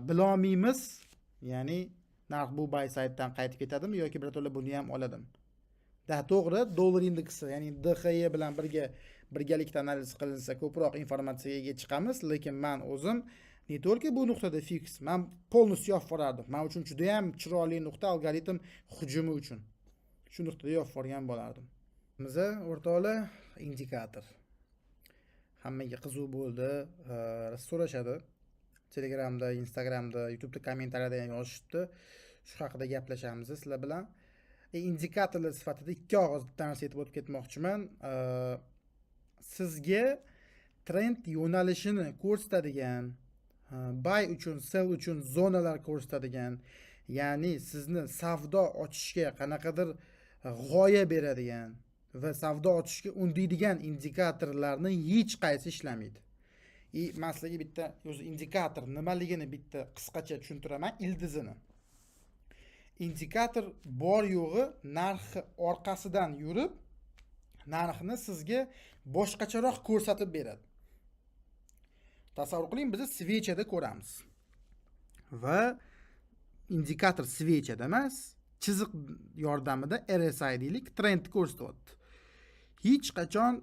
bila olmaymiz. Ya'ni narx bu buy side'dan qaytib ketadimi yoki birato'la buni ham oladimi? To'g'ri, dollar indeksi, ya'ni DXY bilan birgalikda analiz qilinsa ko'proq informatsiyaga ega chiqamiz, lekin men o'zim ne только bu nuqtada fix, men polностью yopib yuborardim. Men uchun juda ham chiroyli nuqta algoritm hujumi uchun. Shu nuqtada yopib yuborgan bo'lardim. Bizda o'rtoqlar indikator. Hammaga qiziq bo'ldi, so'rashadi. Telegramda, Instagramda, YouTube'da kommentariyada ham yozishibdi. Shu haqida gaplashamiz sizlar bilan. Indikatorlar sifatida ikki og'iz narsa aytib o'tib ketmoqchiman. Sizga trend yo'nalishini ko'rsatadigan, buy uchun, sell uchun zonalar ko'rsatadigan, ya'ni sizni savdo ochishga qanaqadir g'oya beradigan va savdo ochishga undaydigan indikatorlarni hech qaysi ishlamaydi. Men sizlarga bitta o'zi indikator nimaligini bitta qisqacha tushuntiraman, ildizini. Indikator bor yo'g'i narxi orqasidan yurib, narxni sizga boshqacharoq ko'rsatib beradi. Tasavvur qiling, biz svechada ko'ramiz. Va indikator svechada emas, chiziq yordamida RSI deylik, trend ko'rsatyapti. Hech qachon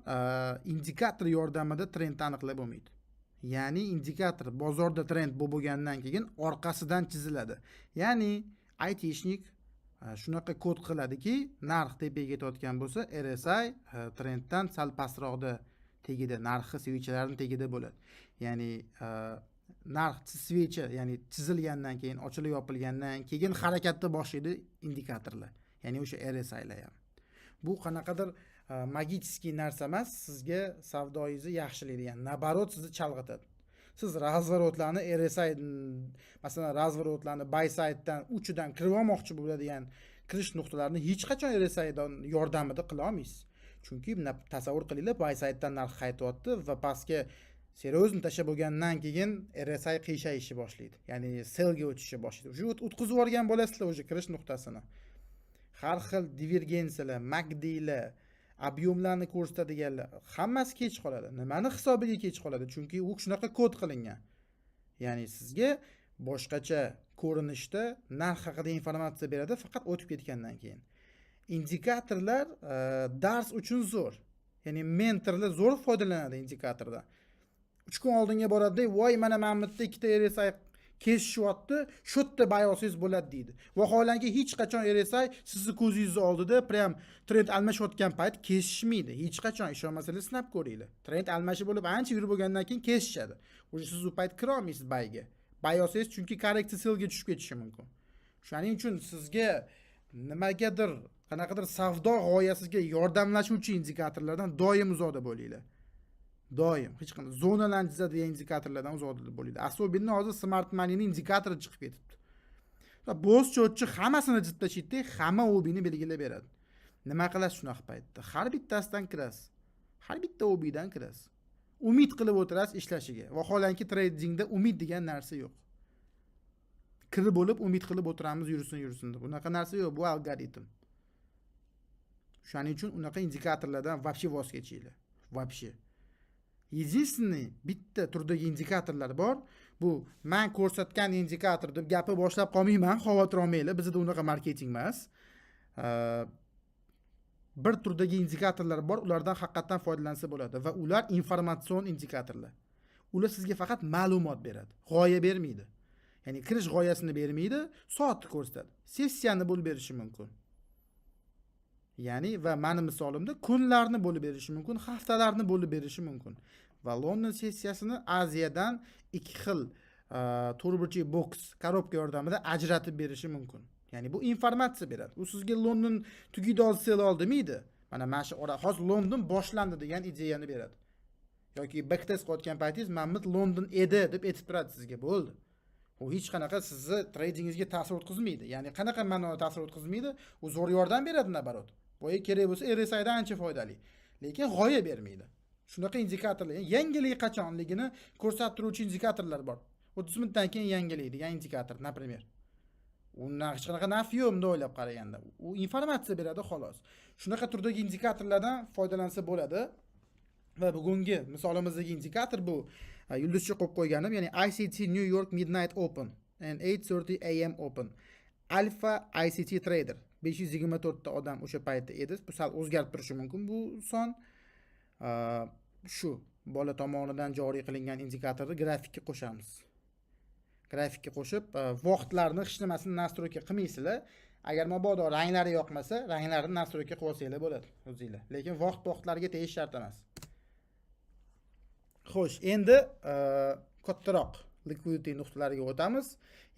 indikator yordamida trendni aniqlab bo'lmaydi. Ya'ni indikator bozorda trend bo'lgandan keyin orqasidan chiziladi. Ya'ni aytishnik shunaqa kod qiladiki, narx tepaga ketayotgan bo'lsa, RSI trenddan sal pastroqda tegida, narxi svechalarning tegida bo'ladi. Ya'ni narx svecha, ya'ni chizilgandan keyin, ochilib yopilgandan keyin harakatni boshlaydi indikatorlar. Ya'ni o'sha RSI'lar ham. Bu qanaqadir magiический narsa emas, sizga savdoyingizni yaxshilaydigan, nabarot sizni chalg'itadi. Siz razvorotlarni RSI, masalan, razvorotlarni buy side'dan uchidan kirib olmoqchi bo'ladigan kirish nuqtalarini hech qachon RSI yordamida qila olmaysiz. Chunki tasavvur qilinglar, buy side'dan narx qaytyapti va pastga seryozni tashlab bo'lgandan keyin RSI qiyshayishni boshlaydi. Ya'ni sellga o'tishni boshlaydi. Shu o'tkazib yuborgan bo'lasizlar o'sha kirish nuqtasini. Har xil divergensiyalar, MACD'lar, ob'yomlarni ko'rsatadiganlar hammasi kech qoladi. Nimani hisobiga kech qoladi? Chunki u shunaqa kod qilingan. Ya'ni sizga boshqacha ko'rinishda narx haqida informatsiya beradi, faqat o'tib ketgandan keyin. Indikatorlar dars uchun zo'r. Ya'ni mentorlar zo'r foydalanadi indikatordan. 3 kun oldinga boradi, voy mana bitta ikkita RSI kesishyapti, shu yerda buy olsangiz bo'ladi deydi. Vaholanki hech qachon RSI sizni ko'zingiz oldida prям trend almashayotgan payt kesishmaydi. Hech qachon ishonmasangiz sinab ko'ringlar. Trend almashib bo'lib ancha yurib bo'lgandan keyin kesishadi. O'sha siz u payt kira olmaysiz buyga. Buy olsangiz chunki korreksiya sellga tushib ketishi mumkin. Shuning uchun sizga nimagadir, qanaqadir savdo g'oyasiga yordamlashuvchi indikatorlardan doim uzoqda bo'linglar. Doim hech qanday zonalarni chizadigan indikatorlardan uzoqda bo'ladi. Особенно hozir smart moneyning indikatori chiqib ketibdi. Boz-cho'tchi hammasini chizib tashlaydi, hamma OB'ni belgilab beradi. Nima qilasiz shunaqa paytda? Har bittasidan kirasiz. Har bitta OB'dan kirasiz. Umid qilib o'tirasiz ishlashiga. Vaholanki tradingda umid degan narsa yo'q. Kirib bo'lib umid qilib o'tiramiz, yursin deb. Bunaqa narsa yo'q, bu algoritm. Shuning uchun unaqa indikatorlardan вообще voz kechinglar. Вообще. Единственный bitta turdagi indikatorlar bor. Bu men ko'rsatgan indikator deb gapi boshlab qolmayman, xavotir olmanglar. Bizda unaqa marketing emas. Bir turdagi indikatorlar bor, ulardan haqiqatan foydalansa bo'ladi va ular informatsion indikatorlar. Ular sizga faqat ma'lumot beradi, g'oya bermaydi. Ya'ni kirish g'oyasini bermaydi, soatni ko'rsatadi. Sessiyani bo'lib berishi mumkin. Ya'ni va meni misolimda kunlarni bo'lib berishi mumkin, haftalarni bo'lib berishi mumkin. Va London sessiyasini Aziyadan ikki xil turburchi box korobka yordamida ajratib berishi mumkin. Ya'ni bu informatsiya beradi. U sizga London tugidi sel oldimi-edi? Mana shu hozir London boshlandi degan ideyani beradi. Yoki backtest qilayotgan paytingiz mamit London edi deb aytib turadi sizga, bo'ldi. U hech qanaqa sizni tradingingizga ta'sir o'tkazmaydi. Ya'ni qanaqa ma'noda ta'sir o'tkazmaydi? U zo'r yordam beradi nabarot. Bo'yi kerak bo'lsa RSI dan ancha foydali, lekin g'oya bermaydi. Shunaqa indikatorlar, yangilik qachonligini ko'rsatib turuvchi indikatorlar bor. 30 minutdan keyin yangilik degan indikator, например. Undan hech qanaqa nafi yo'q bunday o'ylab qaraganda. U informatsiya beradi xolos. Shunaqa turdagi indikatorlardan foydalansa bo'ladi. Va bugungi misolimizdagi indikator bu yulduzcha qo'yib qo'yganim, ya'ni ICT New York Midnight Open and 8:30 AM Open. Alpha ICT Trader 524 ta odam o'sha paytda edi. Bu sal o'zgarib turishi mumkin bu son. Shu bola tomonidan joriy qilingan indikatorni grafikka qo'shamiz. Grafikka qo'shib vaqtlarni hech nimasini nastroyka qilmaysizlar. Agar mabodo ranglari yoqmasa, ranglarni nastroyka qilib olsanglar bo'ladi o'zingizlar. Lekin vaqtlarga tegish shart emas. Xo'sh, endi kattaroq liquidity nuqtalariga o'tamiz.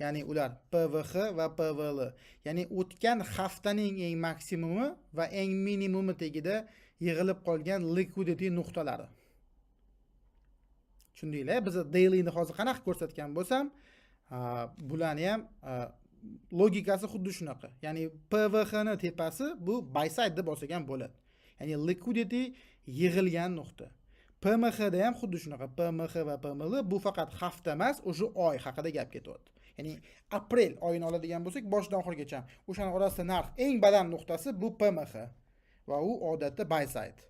Ya'ni ular PVH va PVL. Ya'ni o'tgan haftaning eng maksimumi va eng minimumi tegida yig'ilib qolgan liquidity nuqtalari. Tushundinglar? Biz dailyni hozir qanaqa ko'rsatgan bo'lsam, bularni ham logikasi xuddi shunaqa. Ya'ni PVH ni tepasi bu buy side deb olsagan bo'ladi. Ya'ni liquidity yig'ilgan nuqta. PMH da ham xuddi shunaqa. PMH va PML bu faqat hafta emas, o'sha oy haqida gap ketyapti. Ya'ni aprel oyini oladigan bo'lsak, boshidan oxirigacha o'shaning orasida narx eng baland nuqtasi bu PMH va u odatda buy side.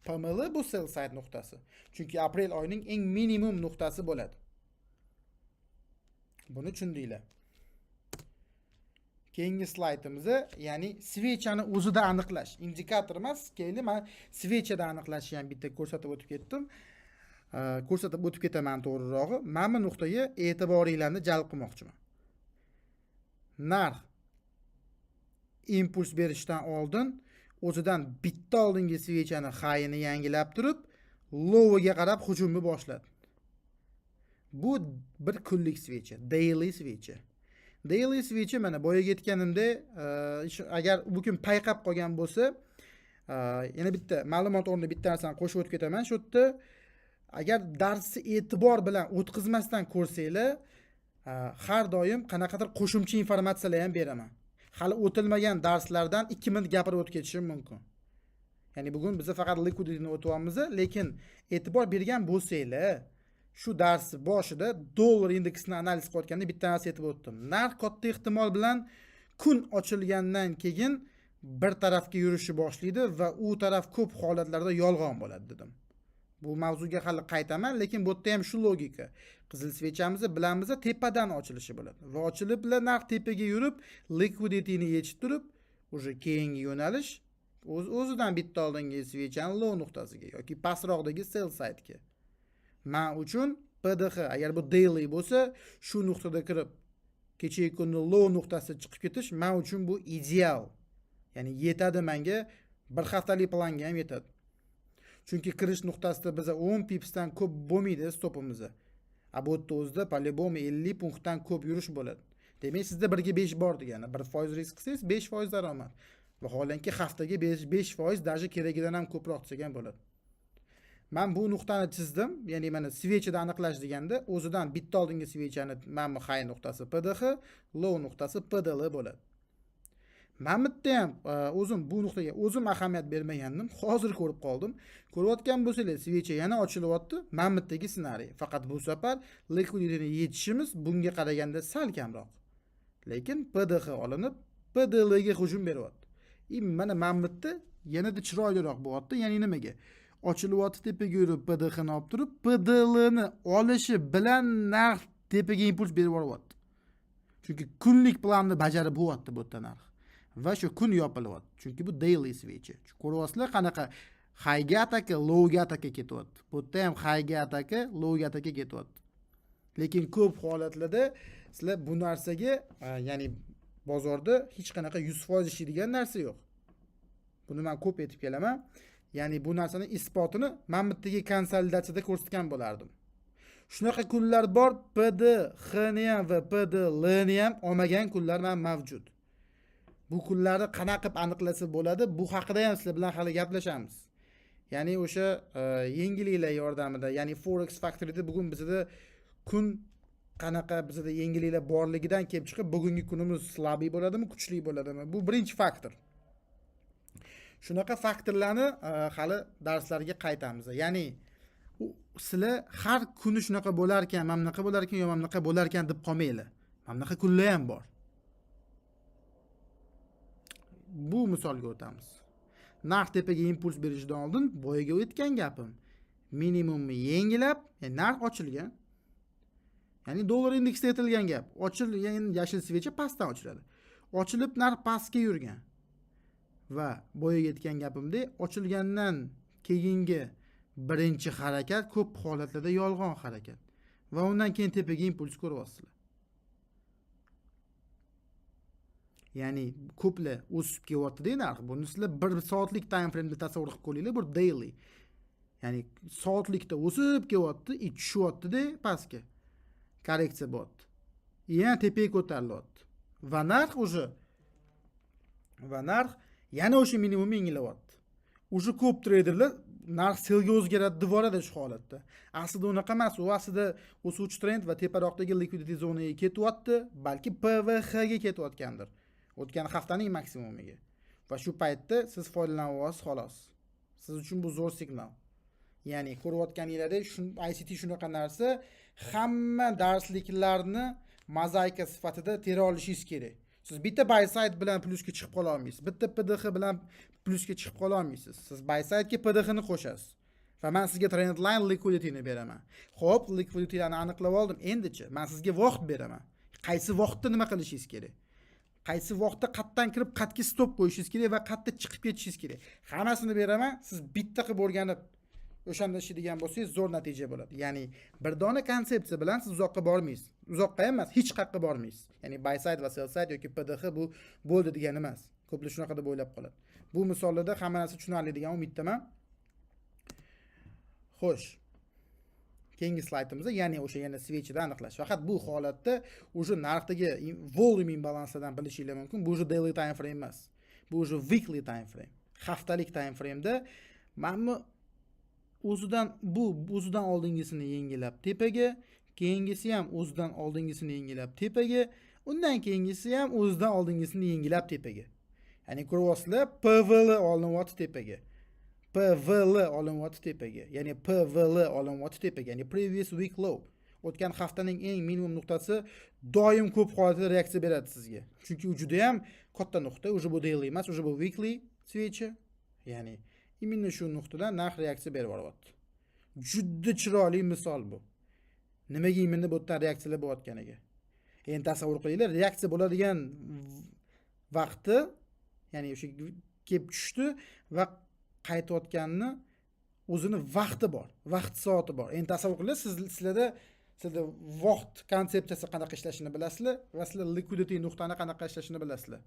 PML bu sell side nuqtasi. Chunki aprel oyining eng minimum nuqtasi bo'ladi. Buni tushundinglar. Keyingi slaydimizda, ya'ni svechani o'zida aniqlash, indikator emas, keyin men svechada aniqlashni ham bitta ko'rsatib o'tib ketdim. Ko'rsatib o'tib ketaman to'g'rirog'i. Men bu nuqtaga e'tiboringlarni jalb qilmoqchiman. Narx impuls berishdan oldin o'zidan bitta oldingi svechani high'ini yangilab turib, low'iga qarab hujumni boshladi. Bu bir kunlik svecha, daily svecha. Daily switch mana boyaga aytganimda, agar bu kun payqab qolgan bo'lsa, yana bitta ma'lumot o'rnida bitta narsani qo'shib o'tib ketaman. Shu yerda agar darsni e'tibor bilan o'tkazmasdan ko'rsanglar, har doim qanaqadir qo'shimcha informatsiyalar ham beraman. Hali o'tilmagan darslardan 2 minut gapirib o'tib ketishim mumkin. Ya'ni bugun biz faqat liquidityni o'tyapmiz, lekin e'tibor bergan bo'lsanglar, shu dars boshida dollar indeksini analiz qilayotganda bitta narsa aytib o'tdim. Narx katta ehtimol bilan kun ochilgandan keyin bir tarafga yurishni boshlaydi va u taraf ko'p holatlarda yolg'on bo'ladi dedim. Bu mavzuga hali qaytaman, lekin bu yerda ham shu logika. Qizil svechamizni bilamiz, tepadan ochilishi bo'ladi. Va ochilib bilan narx tepaga yurib, liquidityni yechib turib, o'sha keyingi yo'nalish o'zidan bitta oldingi svechaning low nuqtasiga yoki pastroqdagi sell side'ga. Men uchun PDH agar bu daily bo'lsa, shu nuqtada kirib kechagi kunning low nuqtasiga chiqib ketish men uchun bu ideal. Ya'ni yetadi menga, bir haftalik planga ham yetadi. Chunki kirish nuqtasida biz 10 pipsdan ko'p bo'lmaydi stopimiz. Bu yerda o'zida по-любому 50 punktdan ko'p yurish bo'ladi. Demak, sizda 1 ga 5 bor degani. 1% risk qilsangiz 5% daromad. Vaholanki haftaga 5% даже keragidan ham ko'proq degan bo'ladi. Men bu nuqtani chizdim, ya'ni mana svechada aniqlash deganda o'zidan bitta oldingi svechani mana high nuqtasi PDH, low nuqtasi PDL bo'ladi. Men bitta ham o'zim bu nuqtaga o'zim ahamiyat bermagandim, hozir ko'rib qoldim. Ko'rayotgan bo'lsangiz, svecha yana ochilyapti. Men bittagi ssenariy. Faqat bu safar liquidityni yetishimiz bunga qaraganda sal kamroq. Lekin PDH olinib, PDL ga hujum beryapti. Mana men bitta yanada chiroyliroq bo'lyapti, ya'ni nimaga? Ochilyapti tepaga yurib PDH ni olib turib, PDL ni olishi bilan narx tepaga impuls berib yuboryapti. Chunki kunlik planni bajarib bo'lyapti bu yerda narx. Va shu kun yopilyapti. Chunki bu daily switch. Ko'ryapsizlar qanaqa high-ga ataka, low-ga ataka ketyapti. Bu yerda ham high-ga ataka, low-ga ataka ketyapti. Lekin ko'p holatlarda sizlar bu narsaga, ya'ni bozorda hech qanaqa 100% ishlaydigan narsa yo'q. Buni men ko'p aytib kelaman. Ya'ni bu narsaning isbotini men bittagi konsolidatsiyada ko'rsatgan bo'lardim. Shunaqa kunlar bor, PDH ni ham va PDL ni ham olmagan kunlar ham mavjud. Bu kunlarni qanaqa qilib aniqlasa bo'ladi, bu haqida ham sizlar bilan hali gaplashamiz. Ya'ni o'sha yengilliklar yordamida, ya'ni Forex Factory'da bugun bizda kun qanaqa bizda yengilliklar borligidan kelib chiqib, bugungi kunimiz slabiy bo'ladimi, kuchli bo'ladimi? Bu birinchi faktor. Shunaqa faktorlarni hali darslarga qaytamiz. Ya'ni sizlar har kuni shunaqa bo'lar ekan, mana bunaqa bo'lar ekan, yo mana bunaqa bo'lar ekan deb qolmanglar. Mana bunaqa kunlar ham bor. Bu misolga o'tamiz. Narx tepaga impuls berishdan oldin boyaga o'tgan gapim. Minimumni yengilab, ya'ni narx ochilgan. Ya'ni dollar indeksda aytilgan gap. Ochilgan yashil svecha pastdan ochiladi. Ochilib narx pastga yurgan. Va boyaga aytgan gapimda ochilgandan keyingi birinchi harakat ko'p holatlarda yolg'on harakat. Va undan keyin tepaga impuls ko'ryapsizlar. Ya'ni ko'plar o'sib kelyapti-da narx. Buni sizlar 1 soatlik time frame'da tasavvur qilib qo'yinglar, bu daily. Ya'ni soatlikda o'sib kelyapti, tushyapti-da pastga. Korreksiya bo'lyapti. Yana tepaga ko'tarilyapti. Va narx yana o'sha minimumni yengilayapti. O'sha ko'p traderlar narx selga o'zgaradi deb boradi shu holatda. Aslida unaqa emas, u aslida o'suvchi trend va teparoqdagi liquidity zonaga ketyapti, balki PVH ga ketayotgandir. O'tgan haftaning maksimumiga. Va shu paytda siz foydalanyapsiz xolos. Siz uchun bu zo'r signal. Ya'ni ko'rayotganingizdek, ICT shunaqa narsa, hamma darsliklarni mozaika sifatida tera olishingiz kerak. Siz bitta buy side bilan plyusga chiqib qola olmaysiz. Bitta PDH bilan plyusga chiqib qola olmaysiz. Siz buy side'ga PDH ni qo'shasiz. Va men sizga trend line liquidity ni beraman. Xo'p, liquidity ni aniqlab oldim. Endichi men sizga vaqt beraman. Qaysi vaqtda nima qilishingiz kerak? Qaysi vaqtda qatdan kirib qatga stop qo'yishingiz kerak va qatda chiqib ketishingiz kerak. Hammasini beraman. Siz bitta qilib o'rganib o'shanda ishlaydigan bo'lsangiz zo'r natija bo'ladi. Ya'ni bir dona konsepsiya bilan siz uzoqqa bormaysiz. Uzoqqa emas, hech qayerga bormaysiz. Ya'ni buy side va sell side yoki PDH bu bo'ldi degani emas. Ko'plar shunaqa deb o'ylab qoladi. Bu misollarda hamma narsa tushunarli degan umiddaman. Xo'sh. Keyingi slaydimizda ya'ni o'sha yana switchda aniqlash. Faqat bu holatda o'sha narxdagi volume imbalansidan bilishingiz mumkin. Bu o'sha daily time frame emas. Bu o'sha weekly time frame. Haftalik time frame'da mana o'zidan oldingisini yengilab tepaga, keyingisi ham o'zidan oldingisini yengilab tepaga, undan keyingisi ham o'zidan oldingisini yengilab tepaga. Ya'ni ko'ryapsizlar, PVL olinyapti tepaga. PVL olinyapti tepaga. Ya'ni PVL olinyapti tepaga. Ya'ni previous week low. O'tgan haftaning eng minimum nuqtasi doim ko'p holatda reaksiya beradi sizga. Chunki u juda ham katta nuqta, o'sha bu daily emas, o'sha bu weekly switch. Ya'ni imенно shu nuqtadan narx reaksiya berib boryapti. Juda chiroyli misol bu. Nimaga imенно bu yerdan reaksiyalar bo'layotganiga. Endi tasavvur qilinglar, reaksiya bo'ladigan vaqti, ya'ni o'sha kelib tushdi va qaytayotganini o'zini vaqti bor, vaqt soati bor. Endi tasavvur qilinglar, sizlarda vaqt konsepsiyasi qanaqa ishlashini bilasizlar va sizlar liquidity nuqtani qanaqa ishlashini bilasizlar.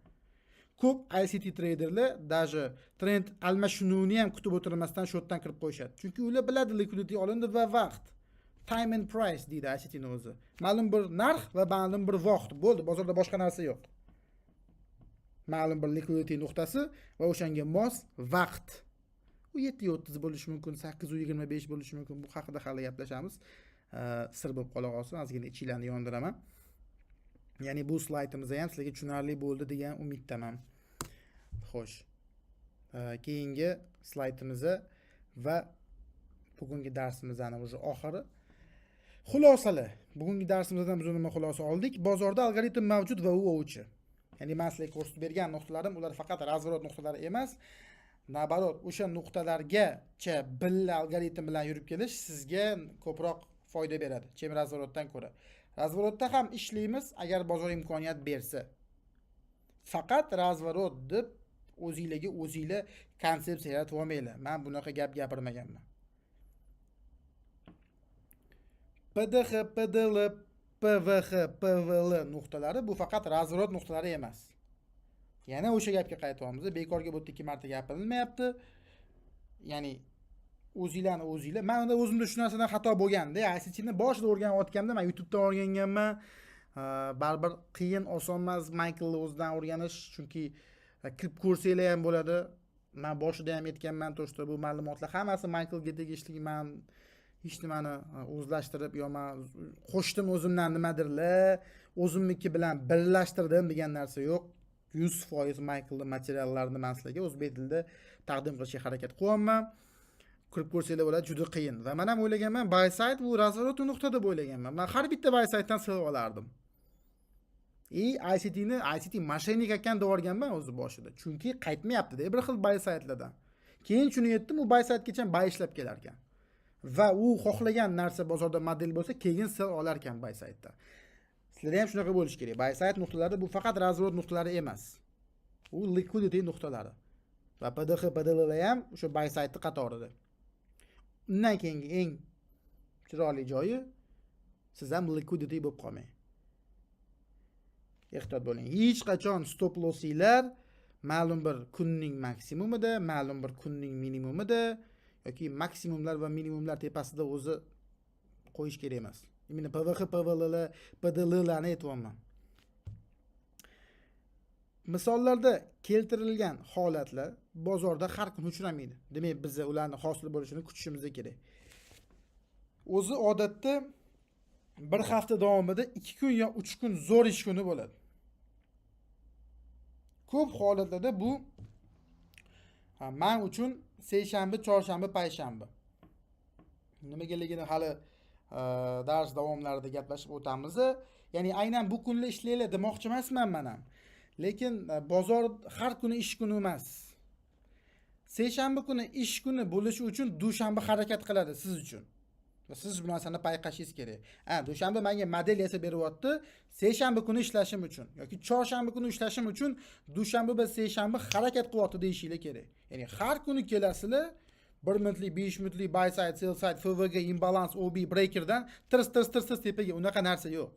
Ko'p ICT traderlar даже trend almashinuvini ham kutib o'tirmasdan shotdan kirib qo'yishadi. Chunki ular biladi liquidity olindi va vaqt. Time and price deydi ICT ni o'zi. Ma'lum bir narx va ma'lum bir vaqt bo'ldi. Bozorda boshqa narsa yo'q. Ma'lum bir liquidity nuqtasi va o'shanga mos vaqt. U 7:30 bo'lishi mumkin, 8:25 bo'lishi mumkin. Bu haqida hali gaplashamiz. Sir bo'lib qola qolsin, ozgina ichinglarni yondiraman. Ya'ni bu slaydimiz ham sizlarga tushunarli bo'ldi degan umiddaman. Xo'sh. Keyingi slaydimiz va bugungi darsimizni o'sha oxiri. Xulosalar. Bugungi darsimizdan biz nima xulosa oldik? Bozorda algoritm mavjud va u ovchi. Ya'ni men sizlarga ko'rsatib bergan nuqtalarim ular faqat razvorot nuqtalari emas, nabarot o'sha nuqtalargacha billa algoritm bilan yurib kelish sizga ko'proq foyda beradi, chem razvorotdan ko'ra. Razvorotda ham ishlaymiz agar bozor imkoniyat bersa. Faqat razvorot deb o'zingizlar konsepsiya yaratib olmanglar. Men bunaqa gap gapirmaganman. PDH, PDL, PVH, PVL nuqtalari bu faqat razvorot nuqtalari emas. Yana o'sha gapga qaytyapmiz. Bekorga bu yerda 2 marta gapirilmayapti. Ya'ni o'zinglar. Men unda o'zimda shu narsadan xato bo'lganda, ICT ni boshida o'rganayotganimda, men YouTubedan o'rganganman. Baribir qiyin, oson emas Michael o'zidan o'rganish, chunki kirib ko'rsanglar ham bo'ladi. Men boshida ham aytganman, to'g'ri bu ma'lumotlar hammasi Michaelga tegishli. Men hech nimani o'zlashtirib yo men qo'shdim o'zimdan nimadirlar, o'zimniki bilan birlashtirdim degan narsa yo'q. 100% Michaelning materiallarini men sizlarga o'zbek tilida taqdim qilishga harakat qilyapman. kirib ko'rsanglar bo'ladi, juda qiyin. Va men ham o'ylaganman, buy site bu razворот nuqta deb o'ylaganman. Men har bitta buy sitedan sig'ib olardim. ICT moshenik ekan deb o'rganman o'zi boshida. Chunki qaytmayapti-da bir xil buy sitelardan. Keyin shuni yetdim, u buy sitegacha buy ishlab kelar ekan. Va u xohlagan narsa bozorda model bo'lsa, keyin sig'ib olar ekan buy sitedan. Sizlar ham shunaqa bo'lish kerak. Buy site nuqtalari bu faqat razворот nuqtalari emas. U liquidity nuqtalari. Va PDX, PDL ham o'sha buy site qatorida. Undan keyingi eng chiroyli joyi siz ham liquidity bo'lib qolmang. Ehtiyot bo'ling. Hech qachon stop lossinglar ma'lum bir kunning maksimumida, ma'lum bir kunning minimumida yoki maksimumlar va minimumlar tepasida o'zi qo'yish kerak emas. Meni PVX, PVL, PDLlarni aytyapman. Misollarda keltirilgan holatlar bozorda har kun uchramaydi. Demak, biz ularni hosil bo'lishini kutishimiz kerak. O'zi odatda bir hafta davomida 2 kun yo 3 kun zo'r ish kuni bo'ladi. Ko'p holatlarda bu men uchun seshanba, chorshanba, payshanba. Nimagaligini hali dars davomlarida gaplashib o'tamiz. Ya'ni aynan bu kunlar ishlaylar demoqchi emasman men ham. Lekin bozor har kuni ish kuni emas. Seshanba kuni ish kuni bo'lishi uchun dushanba harakat qiladi siz uchun. Va siz bu narsani payqashingiz kerak. Dushanba menga model yasab beryapti, seshanba kuni ishlashim uchun yoki chorshanba kuni ishlashim uchun dushanba va seshanba harakat qilyapti deyishinglar kerak. Ya'ni har kuni kelasizlar 1 minutlik, 5 minutlik buy side, sell side, FVG, imbalance, OB, breakerdan tirs tepaga unaqa narsa yo'q.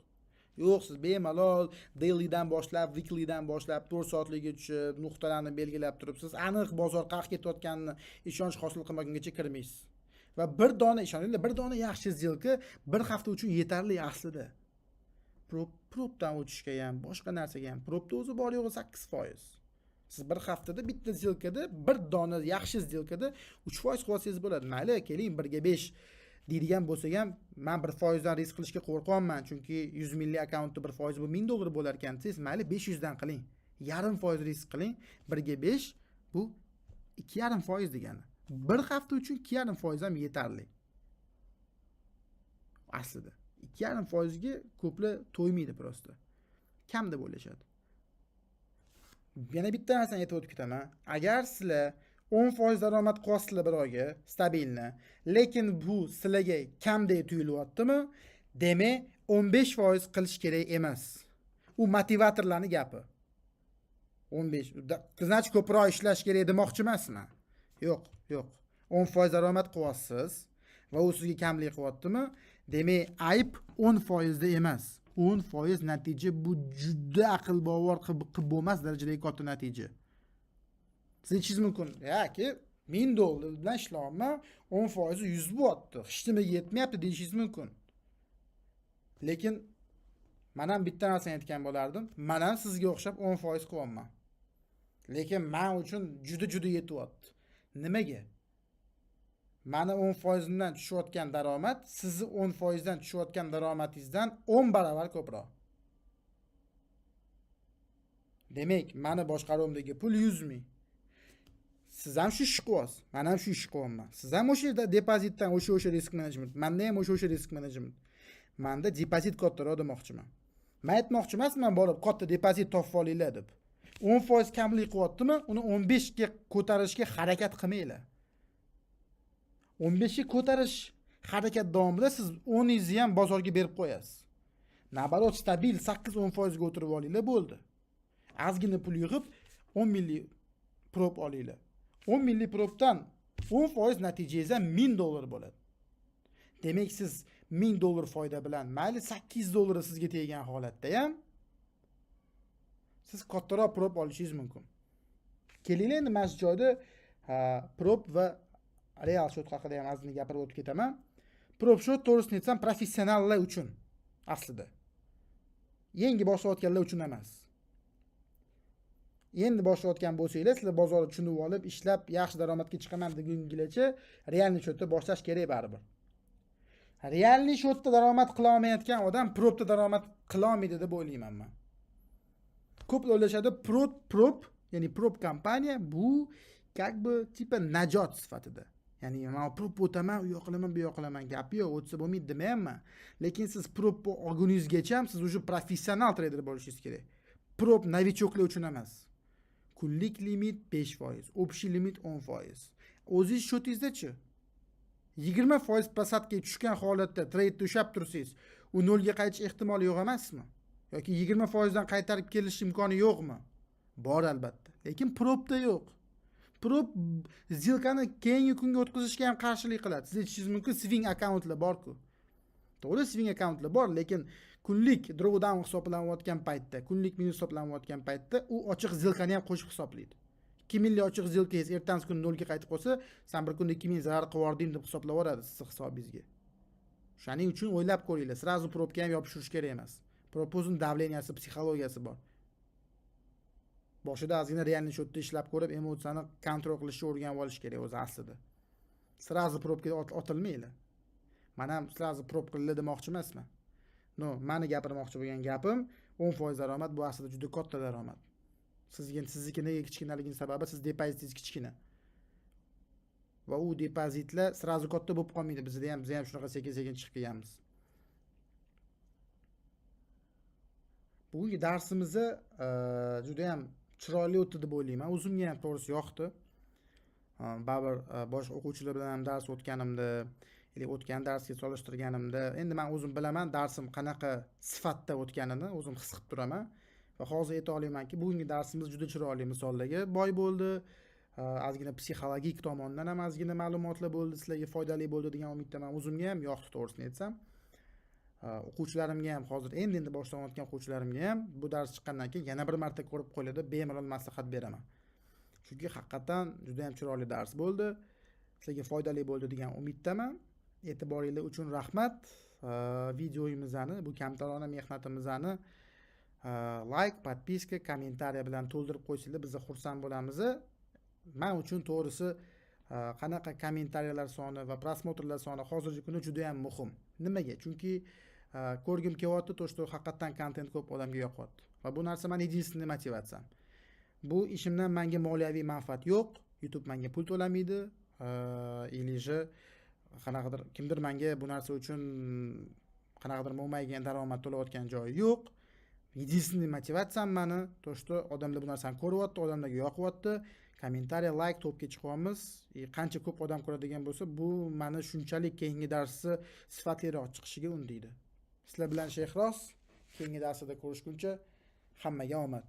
Yo'q, siz bemalol dailydan boshlab, weeklydan boshlab 4 soatligiga tushib, nuqtalarni belgilab turibsiz. Aniq bozor qayerga ketayotganini ishonch hosil qilmagungacha kirmaysiz. Va bir dona ishoninglar, bir dona yaxshi zilka bir hafta uchun yetarli aslida. Propdan o'tishga ham, boshqa narsaga ham. Propda o'zi bor yo'g'i 8%. Siz bir haftada bitta zilkada, bir dona yaxshi zilkada 3% qilsangiz bo'ladi. Mayli, keling 1/5 deydigan bo'lsak ham, men 1% dan risk qilishga qo'rqyapman, chunki 100 milliy akkauntda 1% bu $1000 bo'lar ekan. Siz mayli 500 dan qiling. 0.5% risk qiling. 1/5 bu 2.5% degani. Bir hafta uchun 2.5% ham yetarli. Aslida 2.5% ga ko'plar to'ymaydi prosta. Kam deb o'ylashadi. Yana bitta narsani aytib o'tib ketaman. Agar sizlar 10% daromad qilyapsizlar bir oyga stabilni, lekin bu sizlarga kamdek tuyulyaptimi? Demak, 15% qilish kerak emas. U motivatorlarning gapi. 15. Значит, ko'proq ishlash kerak demoqchi emasman. Yo'q. 10% daromad qilyapsiz va u sizga kamlik qilyaptimi? Demak, ayb 10% da emas. 10% natija bu juda aql bovar qilib bo'lmas darajadagi katta natija. Siz aytishingiz mumkin, yoki $1000 bilan ishlayapman, 10% 100 bo'lyapti. Hech nimaga yetmayapti deyishingiz mumkin. Lekin men ham bitta narsani aytgan bo'lardim. Men ham sizga o'xshab 10% qilyapman. Lekin men uchun juda yetyapti. Nimaga? Mana 10% dan tushayotgan daromad sizni 10% dan tushayotgan daromadingizdan 10 barobar ko'proq. Demak, meni boshqaruvimdagi pul 100 ming. Siz ham shu ish qilyapsiz, men ham shu ish qilyapman. Siz ham o'sha depozitdan o'sha risk management, menda ham o'sha risk management. Menda depozit kattaroq demoqchiman. Men aytmoqchi emasman borib katta depozit topib olinglar deb. 10% kamlik qilyaptimi, uni 15 ga ko'tarishga harakat qilmanglar. 15 ga ko'tarish harakat davomida siz 10 ingizni ham bozorga berib qo'yasiz. Nabarot stabil 8-10% ga o'tirib olinglar bo'ldi. Ozgina pul yig'ib 10 milliy prop olinglar. 10 milliy propdan 10% natijangiz ham $1000 bo'ladi. Demak, siz $1000 foyda bilan mayli $800 sizga teggan holatda ham siz kattaroq prop olishingiz mumkin. Kelinglar endi mana shu joyda prop va real shot haqida ham ozgina gapirib o'tib ketaman. Prop shot to'g'risini aytsam professionallar uchun aslida. Yangi boshlayotganlar uchun emas. Endi boshlayotgan bo'lsangiz, sizlar bozorni tushunib olib, ishlab, yaxshi daromadga chiqaman degungigacha realniy shotda boshlash kerak baribir. Realniy shotda daromad qila olmayotgan odam propda daromad qila olmaydi deb o'ylayman men. Ko'plar o'ylashadi, prop, ya'ni prop kompaniya bu как бы tipa najot sifatida. Ya'ni men prop o'taman, u yoq qilaman, bu yoq qilaman gapi yo'q, o'tsa bo'lmaydi demayapman. Lekin siz prop olguningizgacha ham siz уже professional trader bo'lishingiz kerak. Prop novichoklar uchun emas. Kunlik limit 5%, общий limit 10%. O'zingiz shotingizda-chi? 20% pasatga tushgan holatda trade ushlab tursangiz, u nolga qaytish ehtimoli yo'q emasmi? Yoki 20% dan qaytarib kelish imkoni yo'qmi? Bor albatta. Lekin propda yo'q. Prop zilkani keyingi kunga o'tkazishga ham qarshilik qiladi. Siz aytishingiz mumkin, swing akkauntlar bor-ku. To'g'ri, swing akkauntlar bor, lekin kunlik drawdown hisoblanayotgan paytda, kunlik minus hisoblanayotgan paytda u ochiq zilkani ham qo'shib hisoblaydi. 2000 li ochiq zilkangiz ertangi kun 0 ga qaytib qolsa, sen bir kunda 2000 zarar qilib yordim deb hisoblab oladi siz hisobingizga. Shuning uchun o'ylab ko'ringlar, srazu propga ham yopishirish kerak emas. Propozning davleniyasi, psixologiyasi bor. Boshida ozgina realniy shotda ishlab ko'rib, emotsiyani kontrol qilishni o'rganib olish kerak o'zi aslida. Srazu propga otilmaylar. Mana ham srazu prop qildi demoqchi emasman. No, meni gapirmoqchi bo'lgan gapim 10% daromad bu aslida juda katta daromad. Sizniki nega kichkinaligining sababi siz depozitingiz kichkina. Va u depozitlar srazu katta bo'lib qolmaydi. Bizda ham shunaqa sekin-sekin chiqib kelganmiz. Bugungi darsimizni juda ham chiroyli o'tdi deb o'ylayman. O'zimga ham to'g'risi yoqdi. Baribir boshqa o'quvchilar bilan ham dars o'tganimda, o'tgan darsga solishtirganimda, endi men o'zim bilaman darsim qanaqa sifatda o'tganini o'zim his qilib turaman. Va hozir ayta olamanki, bugungi darsimiz juda chiroyli misollarga boy bo'ldi. Ozgina psixologik tomondan ham ozgina ma'lumotlar bo'ldi, sizlarga foydali bo'ldi degan umiddaman. O'zimga ham yoqdi to'g'risini aytsam. O'quvchilarimga ham hozir endi boshlanayotgan o'quvchilarimga ham bu dars chiqqandan keyin yana bir marta ko'rib qo'yiladi, bemalol maslahat beraman. Chunki haqiqatan juda ham chiroyli dars bo'ldi. Sizlarga foydali bo'ldi degan umiddaman. E'tiboringiz uchun rahmat. Videomizni, bu kamtarona mehnatimizni like, podpiska, kommentariya bilan to'ldirib qo'ysanglar biz xursand bo'lamiz. Men uchun to'g'risi qanaqa kommentariyalar soni va prosmotrlar soni hozirgi kunda juda ham muhim. Nimaga? Chunki ko'rgim kelyapti, to'g'ri haqiqatan kontent ko'p odamga yoqyapti. Va bu narsa meni единственный motivatsiyam. Bu ishimdan menga moliyaviy manfaat yo'q. YouTube menga pul to'lamaydi. Iliji qanaqadir kimdir menga bu narsa uchun qanaqadir bo'lmagan daromad to'layotgan joyi yo'q. Единственный motivatsiyam meni to'g'ri odamlar bu narsani ko'ryapti, odamlarga yoqyapti. Kommentariya, like topga chiqamiz. Qancha ko'p odam ko'radigan bo'lsa, bu meni shunchalik keyingi darsni sifatliroq chiqishiga undaydi. Sizlar bilan Shayxros keyingi darsda ko'rishguncha hammaga omad.